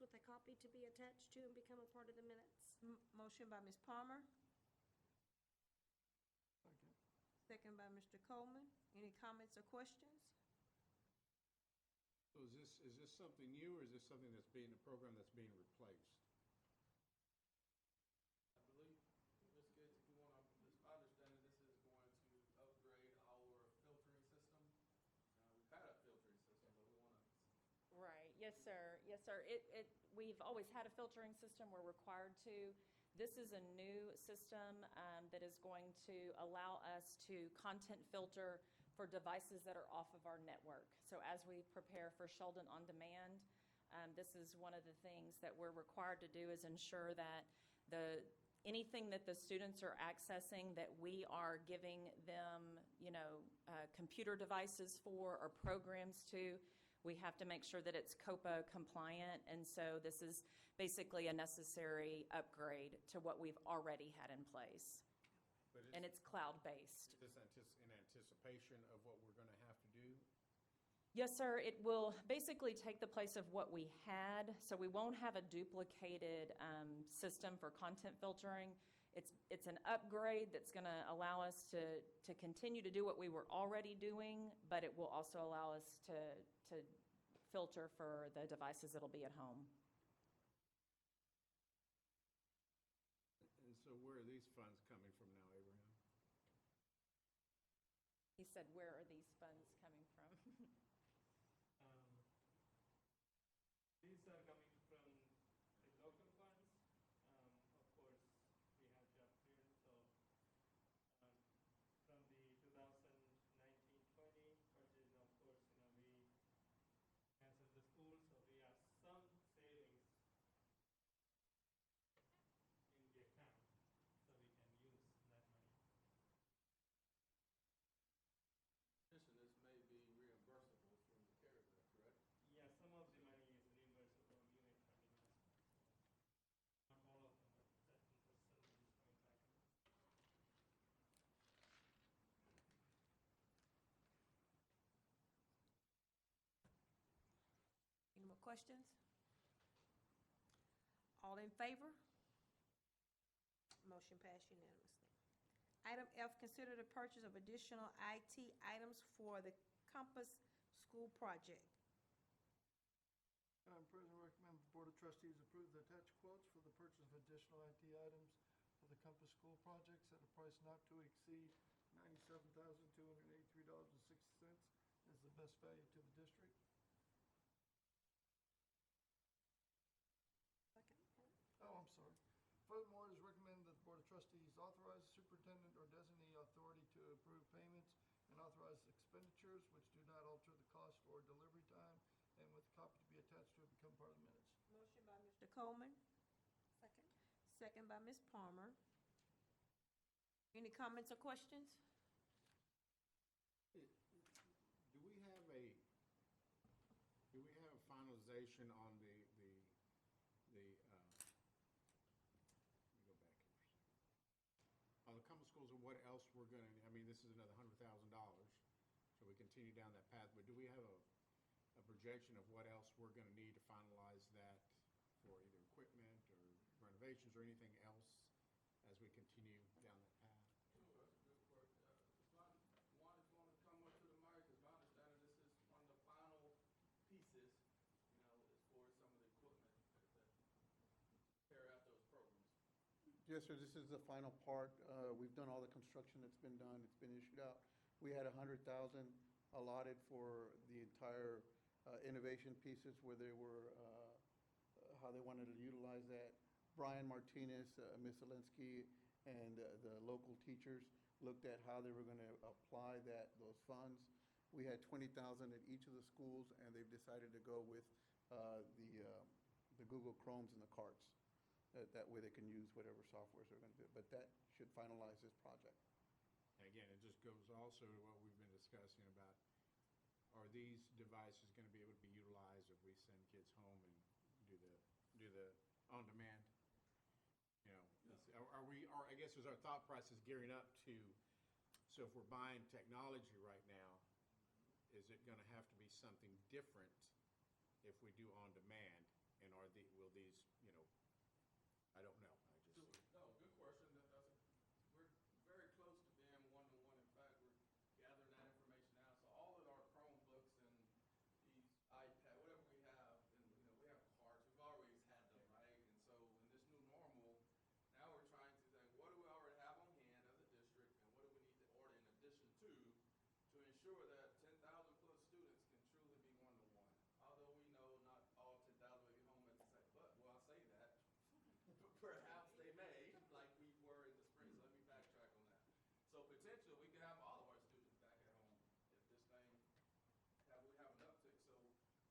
D: with a copy to be attached to and become a part of the minutes.
B: Motion by Ms. Palmer,
H: Second.
B: second by Mr. Coleman. Any comments or questions?
A: So is this something new, or is this something that's being, a program that's being replaced?
E: I believe, in this case, if you want to, my understanding, this is going to upgrade our filtering system. We've had a filtering system, but we want to.
F: Right, yes, sir, yes, sir. We've always had a filtering system, we're required to. This is a new system that is going to allow us to content filter for devices that are off of our network. So as we prepare for Sheldon On Demand, this is one of the things that we're required to do, is ensure that anything that the students are accessing that we are giving them, computer devices for or programs to, we have to make sure that it's COPA compliant. And so this is basically a necessary upgrade to what we've already had in place. And it's cloud-based.
A: Is this in anticipation of what we're going to have to do?
F: Yes, sir. It will basically take the place of what we had, so we won't have a duplicated system for content filtering. It's an upgrade that's going to allow us to continue to do what we were already doing, but it will also allow us to filter for the devices that'll be at home.
A: And so where are these funds coming from now, Abraham?
F: He said, where are these funds coming from?
C: These are coming from the local funds. Of course, we have job creation, so from the 2019-20 purchase, of course, we canceled the school, so we have some savings in the account, so we can use that money.
E: This may be reimbursable from the CARES Act, correct?
C: Yeah, some of the money is reimbursable unit funding as well. So not all of them, but that percentage is going back in.
B: Any more questions? All in favor? Motion passed unanimously. Item F, consider the purchase of additional IT items for the Compass School project.
H: Madam President, recommend the Board of Trustees approve the attached quotes for the purchase of additional IT items for the Compass School projects at a price not to exceed $97,283.60 as the best value to the district.
D: Second.
H: Oh, I'm sorry. Furthermore, it is recommended that the Board of Trustees or delivery time, and with a copy to be attached to it become part of the minutes.
B: Motion by Mr. Coleman,
D: Second.
B: second by Ms. Palmer. Any comments or questions?
A: Do we have a finalization on the, let me go back here for a second. On the common schools and what else we're gonna, I mean, this is another $100,000, so we continue down that path, but do we have a projection of what else we're gonna need to finalize that for either equipment or renovations or anything else as we continue down that path?
E: Sure, that's a good question. One, if you want to come up to the mic, as my understanding, this is one of the final pieces, you know, as far as some of the equipment that carry out those programs.
K: Yes, sir, this is the final part. We've done all the construction that's been done, it's been issued out. We had 100,000 allotted for the entire innovation pieces where they were, how they wanted to utilize that. Brian Martinez, Ms. Zelinsky, and the local teachers looked at how they were going to apply those funds. We had 20,000 at each of the schools, and they've decided to go with the Google Chromes and the carts. That way they can use whatever softwares they're going to do. But that should finalize this project.
A: And again, it just goes also to what we've been discussing about, are these devices gonna be able to be utilized if we send kids home and do the on-demand? You know, I guess is our thought process gearing up to, so if we're buying technology right now, is it gonna have to be something different if we do on-demand? And will these, you know, I don't know,
E: No, good question. We're very close to being one-to-one. In fact, we're gathering that information now. So all of our Chromebooks and these iPad, whatever we have, and, you know, we have cards. We've always had them, right? And so in this new normal, now we're trying to think, what do we already have on hand as a district, and what do we need to order in addition to ensure that 10,000 plus students can truly be one-to-one? Although we know not all 10,000 may be home at the same, but, well, I say that, perhaps they may, like we were in the spring, so let me backtrack on that. So potentially, we could have all of our students back at home if this thing, we have an uptick. So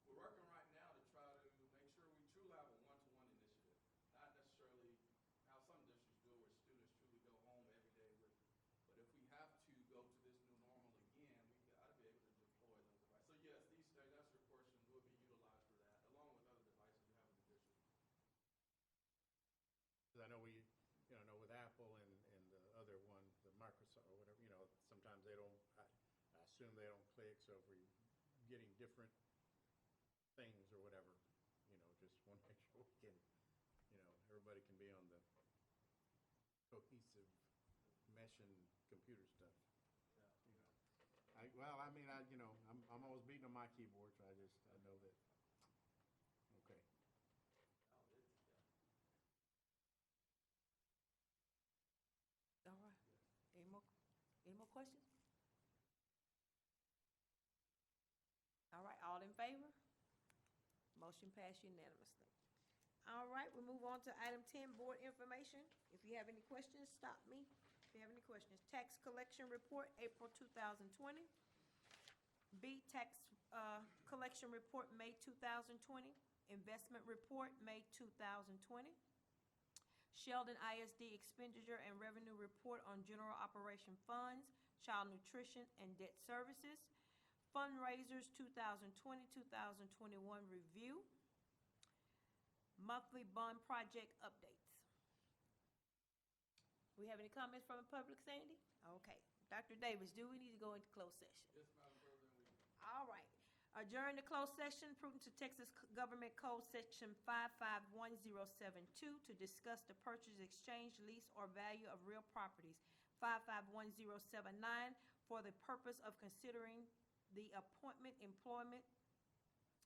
E: we're working right now to try to make sure we truly have a one-to-one initiative, not necessarily how some districts do it where students truly go home every day with, but if we have to go to this new normal again, we got to be able to deploy those devices. So yes, these, that's your question, will be utilized for that, along with other devices we have in the district.
A: because I know I know with Apple and the other one, the Microsoft or whatever, you know, sometimes they don't, I assume they don't click, so if we're getting different things or whatever, you know, just want to make sure we can, you know, everybody can be on the cohesive meshing computer stuff. You know, I'm always beating on my keyboard, so I know that, okay.
B: All right. Any more questions? All right, all in favor? Motion passed unanimously. All right, we move on to item 10, board information. If you have any questions, stop me. If you have any questions, tax collection report, April 2020. B, tax collection report, May 2020. Investment report, May 2020. Sheldon ISD expenditure and revenue report on general operation funds, child nutrition, and debt services. Fundraisers 2020-2021 review. Monthly bond project updates. We have any comments from the public, Sandy? Okay. Dr. Davis, do we need to go into closed session?
E: Yes, Madam President, we do.
B: All right. Adjourn the closed session, prudent to Texas Government Code Section 551072 to discuss the purchase, exchange, lease, or value of real properties. 551079 for the purpose of considering the appointment, employment,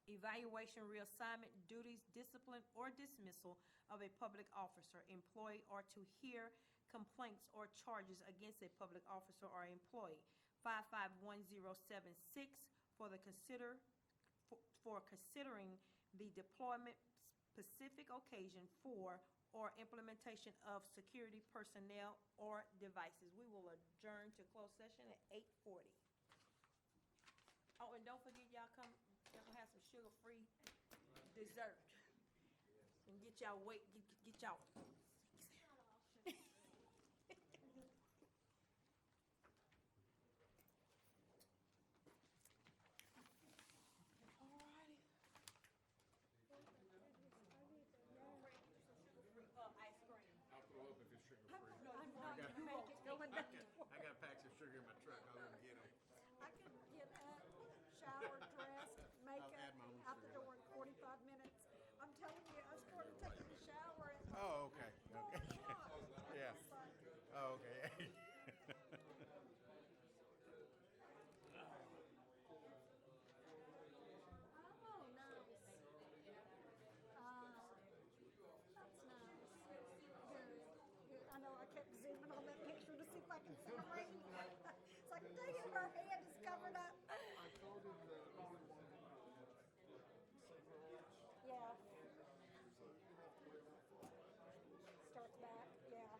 B: evaluation, reassignment, duties, discipline, or dismissal of a public officer, employee, or to hear complaints or charges against a public officer or employee. 551076 for considering the deployment, specific occasion for, or implementation of security personnel or devices. We will adjourn to closed session at 8:40. Oh, and don't forget, y'all come have some sugar-free dessert. And get y'all weight, get y'all. Alrighty. Ice cream.
A: I'll throw up if it's sugar-free.
B: No,
D: I'm
B: you
D: not
B: won't.
D: gonna make it going back.
A: I got packs of sugar in my truck, I'll go get them.
D: I could get up, shower, dressed, makeup,
A: add my own
D: out the
A: sugar.
D: door in 45 minutes. I'm telling you, I started taking a shower at
A: Oh, okay,
D: 4 o'clock.
A: Yeah.
D: It's like,
A: Oh, okay.
D: oh, nice. That's nice. Good, good. I know I kept zooming on that picture to see if I can see the ring. It's like, dang it, her hand is covered up.
H: I told him that we wanted
D: Yeah,
H: so you have to wait for fall after school.
D: starts back, yeah.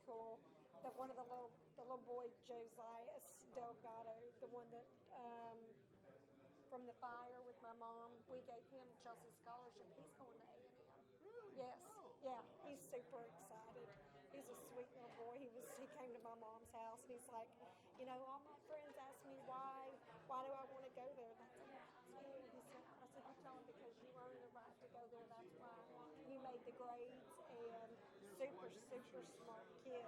D: Cool. That one of the little boy, Josias Delgado, the one that, from the fire with my mom, we gave him Chelsea Scholarship. He's going to A&M. Yes, yeah, he's super excited. He's a sweet little boy. He came to my mom's house and he's like, you know, all my friends ask me why do I want to go there? And I said, he said, I said, you tell them because you earned the right to go there. That's why you made the grades and super, super smart kid.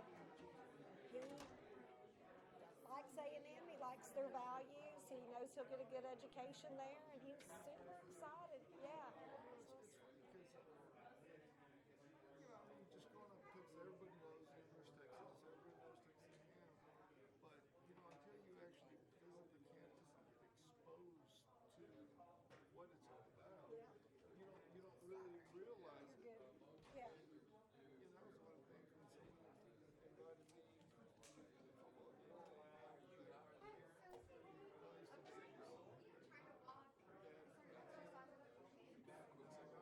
D: He likes A&M. He likes their values. He knows he'll get a good education there, and he was super excited. Yeah.
H: It's funny because, you know, I mean, just growing up in Texas, everybody knows University of Texas, everybody knows Texas A&M. But, you know, until you actually visit the campus and get exposed to what it's all about, you don't really realize it.
D: Good. Yeah.
H: You know, that was one of the things when someone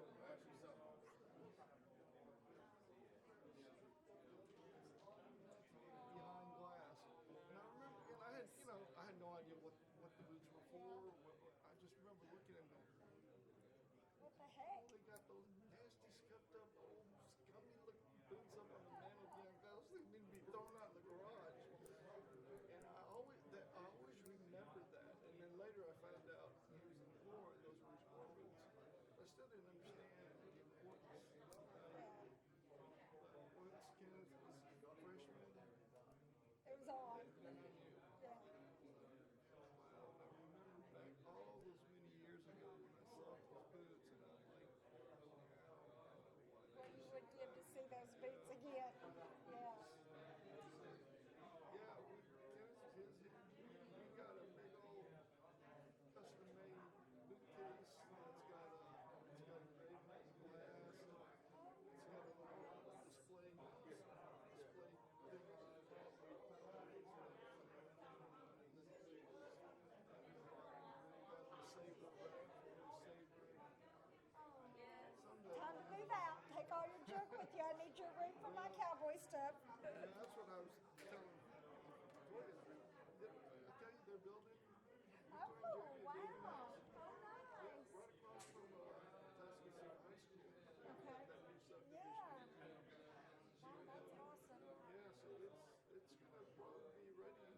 H: invited me to the football game. Behind glass. And I remember, and I had, you know, I had no idea what the boots were for. I just remember looking at them going,
D: What the heck?
H: they got those nasty, scuffed up, old, scummy looking boots up on the mantle. Those things need to be thrown out in the garage. And I always remembered that. And then later I found out he was in Florida, those were his war boots. I still didn't understand the importance. But once Kenneth was a freshman,
D: It was on. Yeah.
H: I remember back all those many years ago when I saw those boots, and I'm like,
D: What you would give to see those boots again. Yeah.
H: yeah, we got a big old custom-made boot case that's got engraving glass. It's got a little display thing on the top where you put eyes and saber rack for his saber. Someday,
D: Time to move out. Take all your junk with you. I need your room for my cowboy stuff.
H: yeah, that's what I was telling Victoria. I tell you, they're building.
D: Oh, wow.
H: Building
D: Oh,
H: yeah,
D: nice.
H: right across from Tascasee High School.
D: Okay.
H: That new subdivision.
D: Yeah. Wow, that's awesome.
H: Yeah, so it's gonna probably be ready.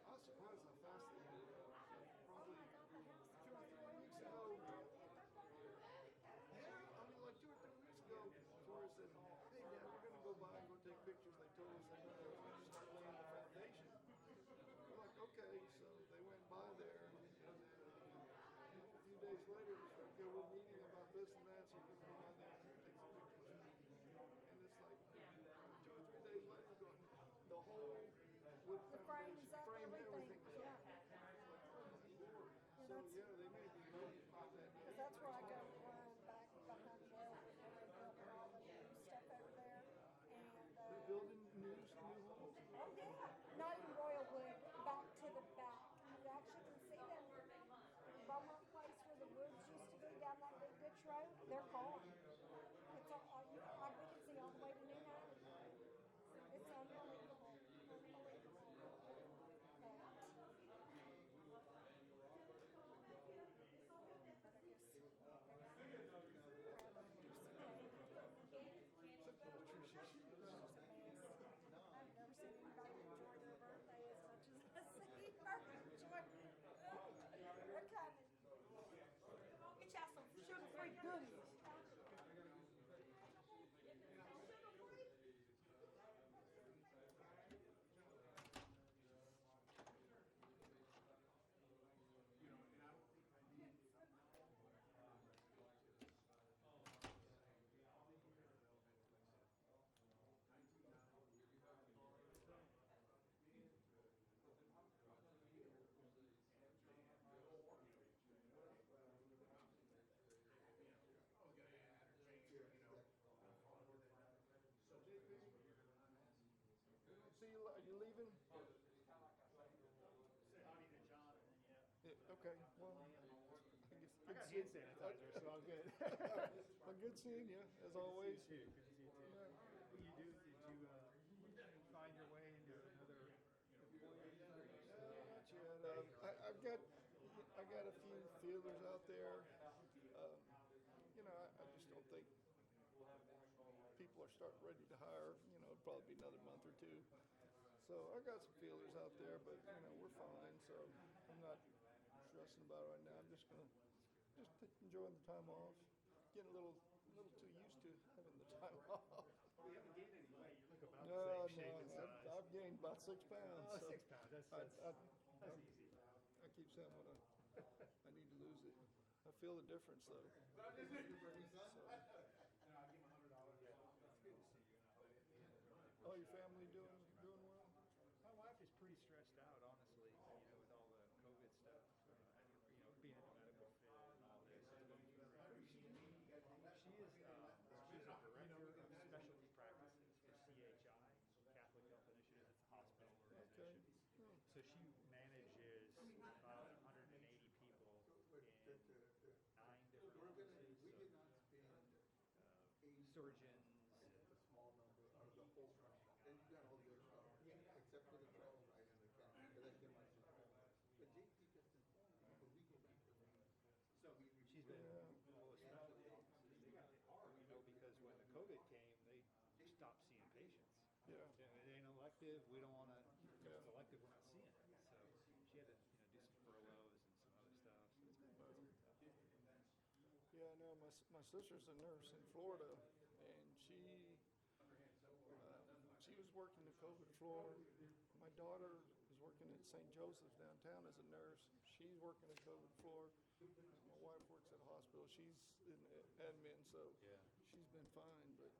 H: I was surprised how fast they did it. Probably 2 or 3 weeks ago. Yeah, I mean, like 2 or 3 weeks ago, Victoria said, "Hey, Dad, we're gonna go by and go take pictures." They told us they're gonna start laying the foundation. We're like, okay, so they went by there, and then a few days later, it was like, okay, we're meeting about this and that, so we're gonna go by there and take some pictures. And it's like 2 or 3 days later, going, the whole wood
D: The
H: foundation,
D: frame's up,
H: frame,
D: everything.
H: everything is
D: Yeah.
H: up. It's like, oh my Lord. So
D: that's-
H: yeah, they may be ready by that day.
D: Because that's where I go to run back behind Wellwood, where they built all the new stuff over there. And,
H: They're building new homes.
D: oh yeah, not in Royalwood, back to the back. You actually can see them. Beaumont Place where the woods used to be down that big ditch road, they're gone. It's all, we can see all the way to New Home. It's unbelievable, unbelievable.
H: you leaving? Okay, well, I guess good seeing.
I: sanitizer, so I'm good.
H: Well, good seeing you, as always.
I: Good to see you too.
H: Yeah.
I: Did you find your way into another employee?
H: Not yet. I've got a few feelers out there. I just don't think people are starting ready to hire. It'll probably be another month or two. So I got some feelers out there, but we're fine. So I'm not stressing about it right now. I'm just enjoying the time off. Getting a little too used to having the time off.
I: You haven't gained any weight. You look about
H: No,
I: the same shape and size.
H: I've gained about 6 pounds.
I: Oh,
H: so
I: 6 pounds. That's easy.
H: I keep saying I need to lose it. I feel the difference though. Oh, your family doing well?
I: My wife is pretty stressed out, honestly, with all the COVID stuff, being in the medical field and all this. She is, she's a director of specialty practices for CHI, Catholic Health Initiative. It's a hospital organization.
H: Oh.
I: So she manages about 180 people in 9 different offices, so, surgeons, she's been in all the specialty offices. Because when the COVID came, they stopped seeing patients.
H: Yeah.
I: It ain't elective, we don't want to, if
H: Yeah.
I: it's elective, we're not seeing it. So she had to, do some furloughs and some other stuff, so it's been tough.
H: Yeah, I know. My sister's a nurse in Florida, and she was working the COVID floor. My daughter is working at St. Joseph's downtown as a nurse. She's working the COVID floor. My wife works at a hospital. She's in admin, so
I: Yeah.
H: she's been fine. But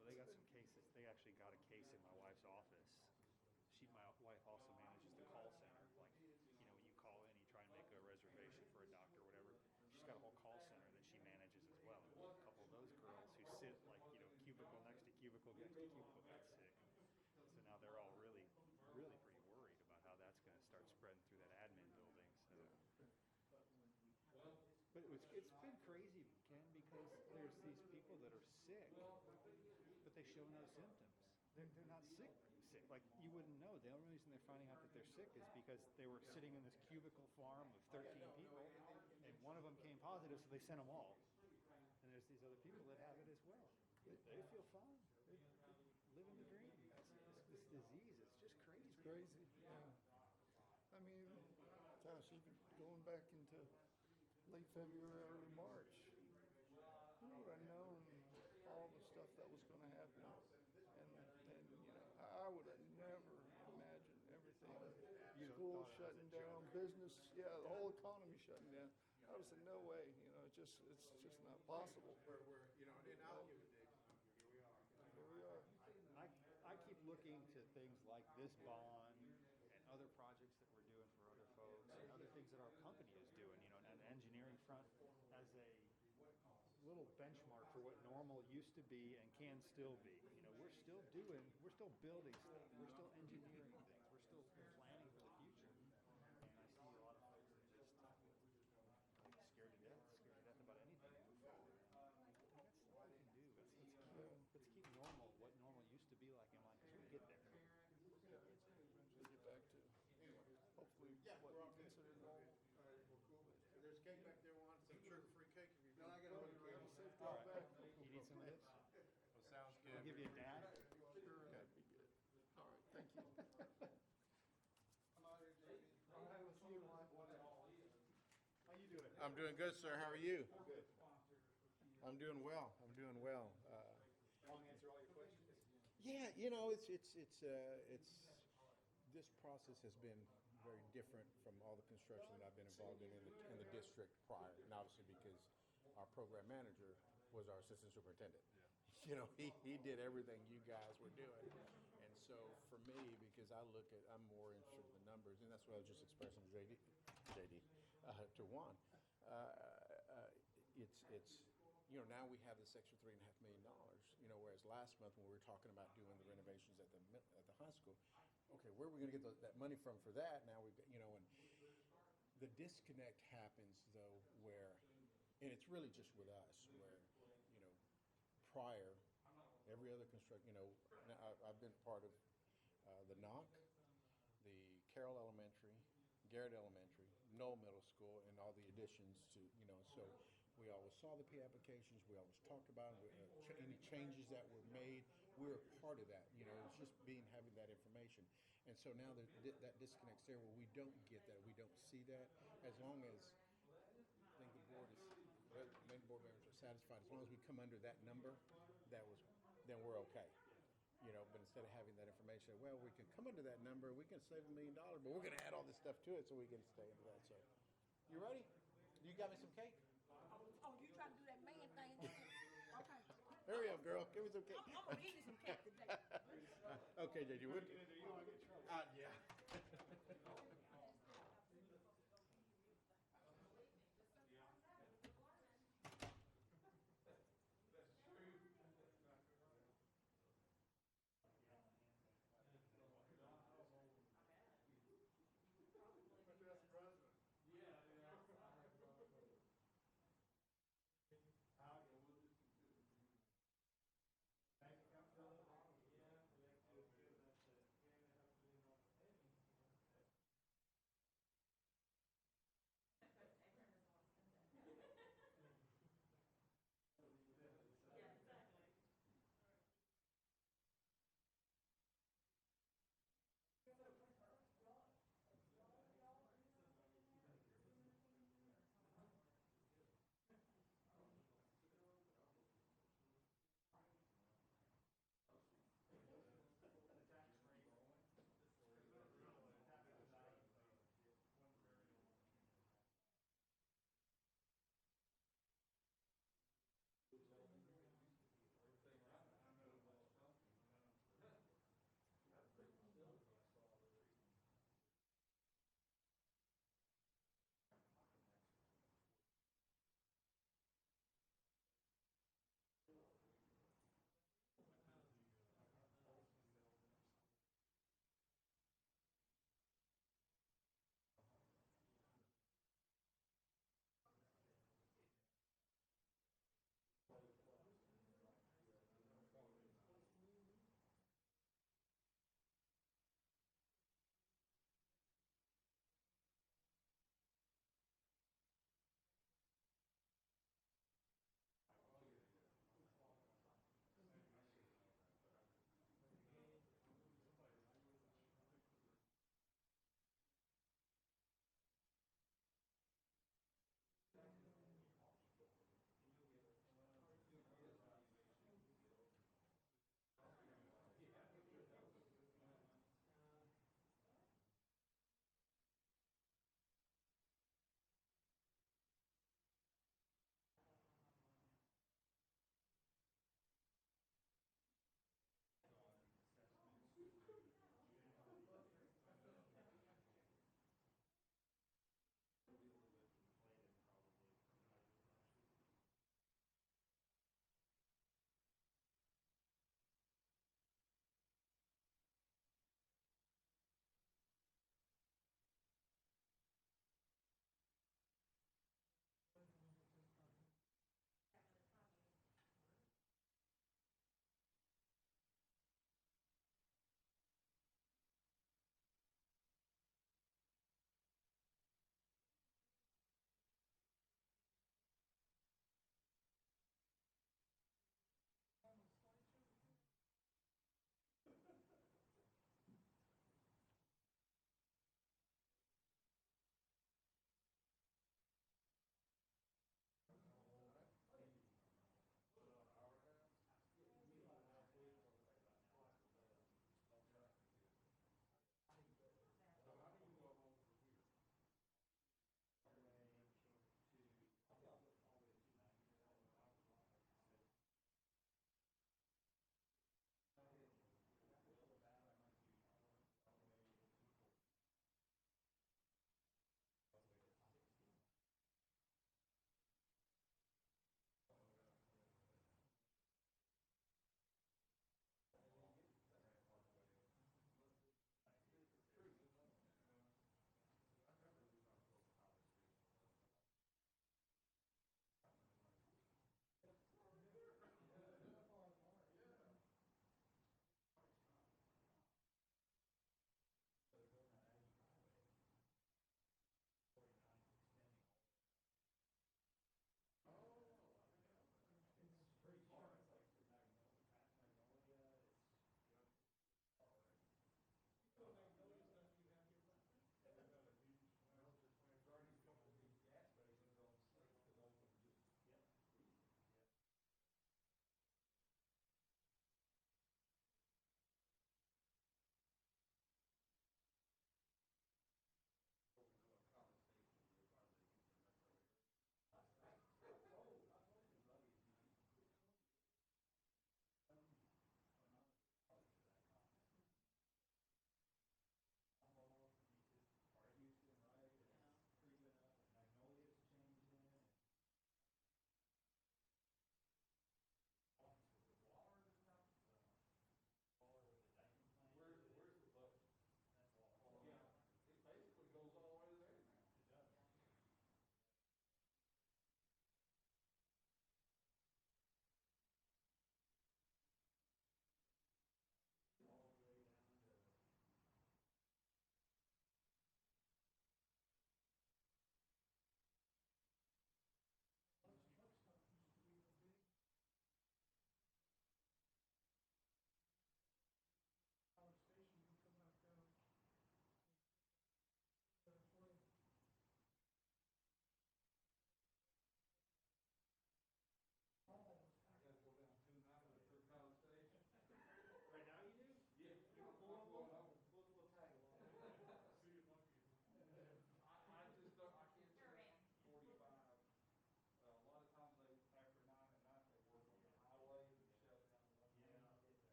I: Well, they got some cases. They actually got a case in my wife's office. My wife also manages the call center. Like, when you call in, you try and make a reservation for a doctor or whatever. She's got a whole call center that she manages as well. And a couple of those girls who sit cubicle next to cubicle next to cubicle got sick. So now they're all really, really pretty worried about how that's going to start spreading through that admin building. So. But it's been crazy, Ken, because there's these people that are sick, but they show no symptoms. They're not sick. Like, you wouldn't know. The only reason they're finding out that they're sick is because they were sitting in this cubicle farm of 13 people, and one of them came positive, so they sent them all. And there's these other people that have it as well. They feel fine. They're living the dream. This disease is just crazy.
H: it's crazy. Yeah. I mean, gosh, even going back into late February, early March, who would have known all the stuff that was going to happen? And I would have never imagined everything. School shutting down, business, the whole economy shutting down. I was in no way, it's just not possible.
A: We're and I'll give it, Dave.
H: Here we are.
I: I keep looking to things like this bond and other projects that we're doing for other folks and other things that our company is doing, on the engineering front as a little benchmark for what normal used to be and can still be. We're still building stuff. We're still engineering things. We're still planning for the future. And I see a lot of folks that just scared to death about anything to move forward. That's all we can do. Let's keep normal what normal used to be like in mind, because we'll get there.
H: Eventually get back to, hopefully, what we consider normal.
A: There's cake back there, Juan, some sugar-free cake.
H: No, I got a safe
I: All
H: drive
I: right.
H: back.
I: You need some of this?
A: Well, sounds good.
I: I'll give you a dab.
H: Sure, that'd be good. All right, thank you.
I: All right, we'll see you, Juan. How you doing?
A: I'm doing good, sir. How are you?
I: Good.
A: I'm doing well.
I: Long answer all your questions?
A: Yeah, this process has been very different from all the construction that I've been involved in the district prior, and obviously because our program manager was our assistant superintendent. Yeah. He did everything you guys were doing, and so for me, because I'm more interested in the numbers, and that's what I was just expressing to JD, to Juan. It's now we have this extra $3.5 million, whereas last month when we were talking about doing the renovations at the high school, okay, where are we gonna get that money from for that? Now we've got, and the disconnect happens though where, and it's really just with us, where, prior, every other now I've been part of the NOC, the Carroll Elementary, Garrett Elementary, Knoll Middle School, and all the additions to, so we always saw the P applications, we always talked about it, any changes that were made, we were part of that, it's just having that information. And so now that disconnect's there where we don't get that, we don't see that, as long as I think the board main board members are satisfied, as long as we come under that number, then we're okay. But instead of having that information, well, we can come under that number, we can save $1 million, but we're gonna add all this stuff to it so we can stay into that, so. You ready? You got me some cake?
B: Oh, you trying to do that man thing? Okay.
A: Hurry up, girl, give me some cake.
B: I'm gonna give you some cake today.
A: Okay, JJ, what?
K: You want to get in trouble.
A: Yeah.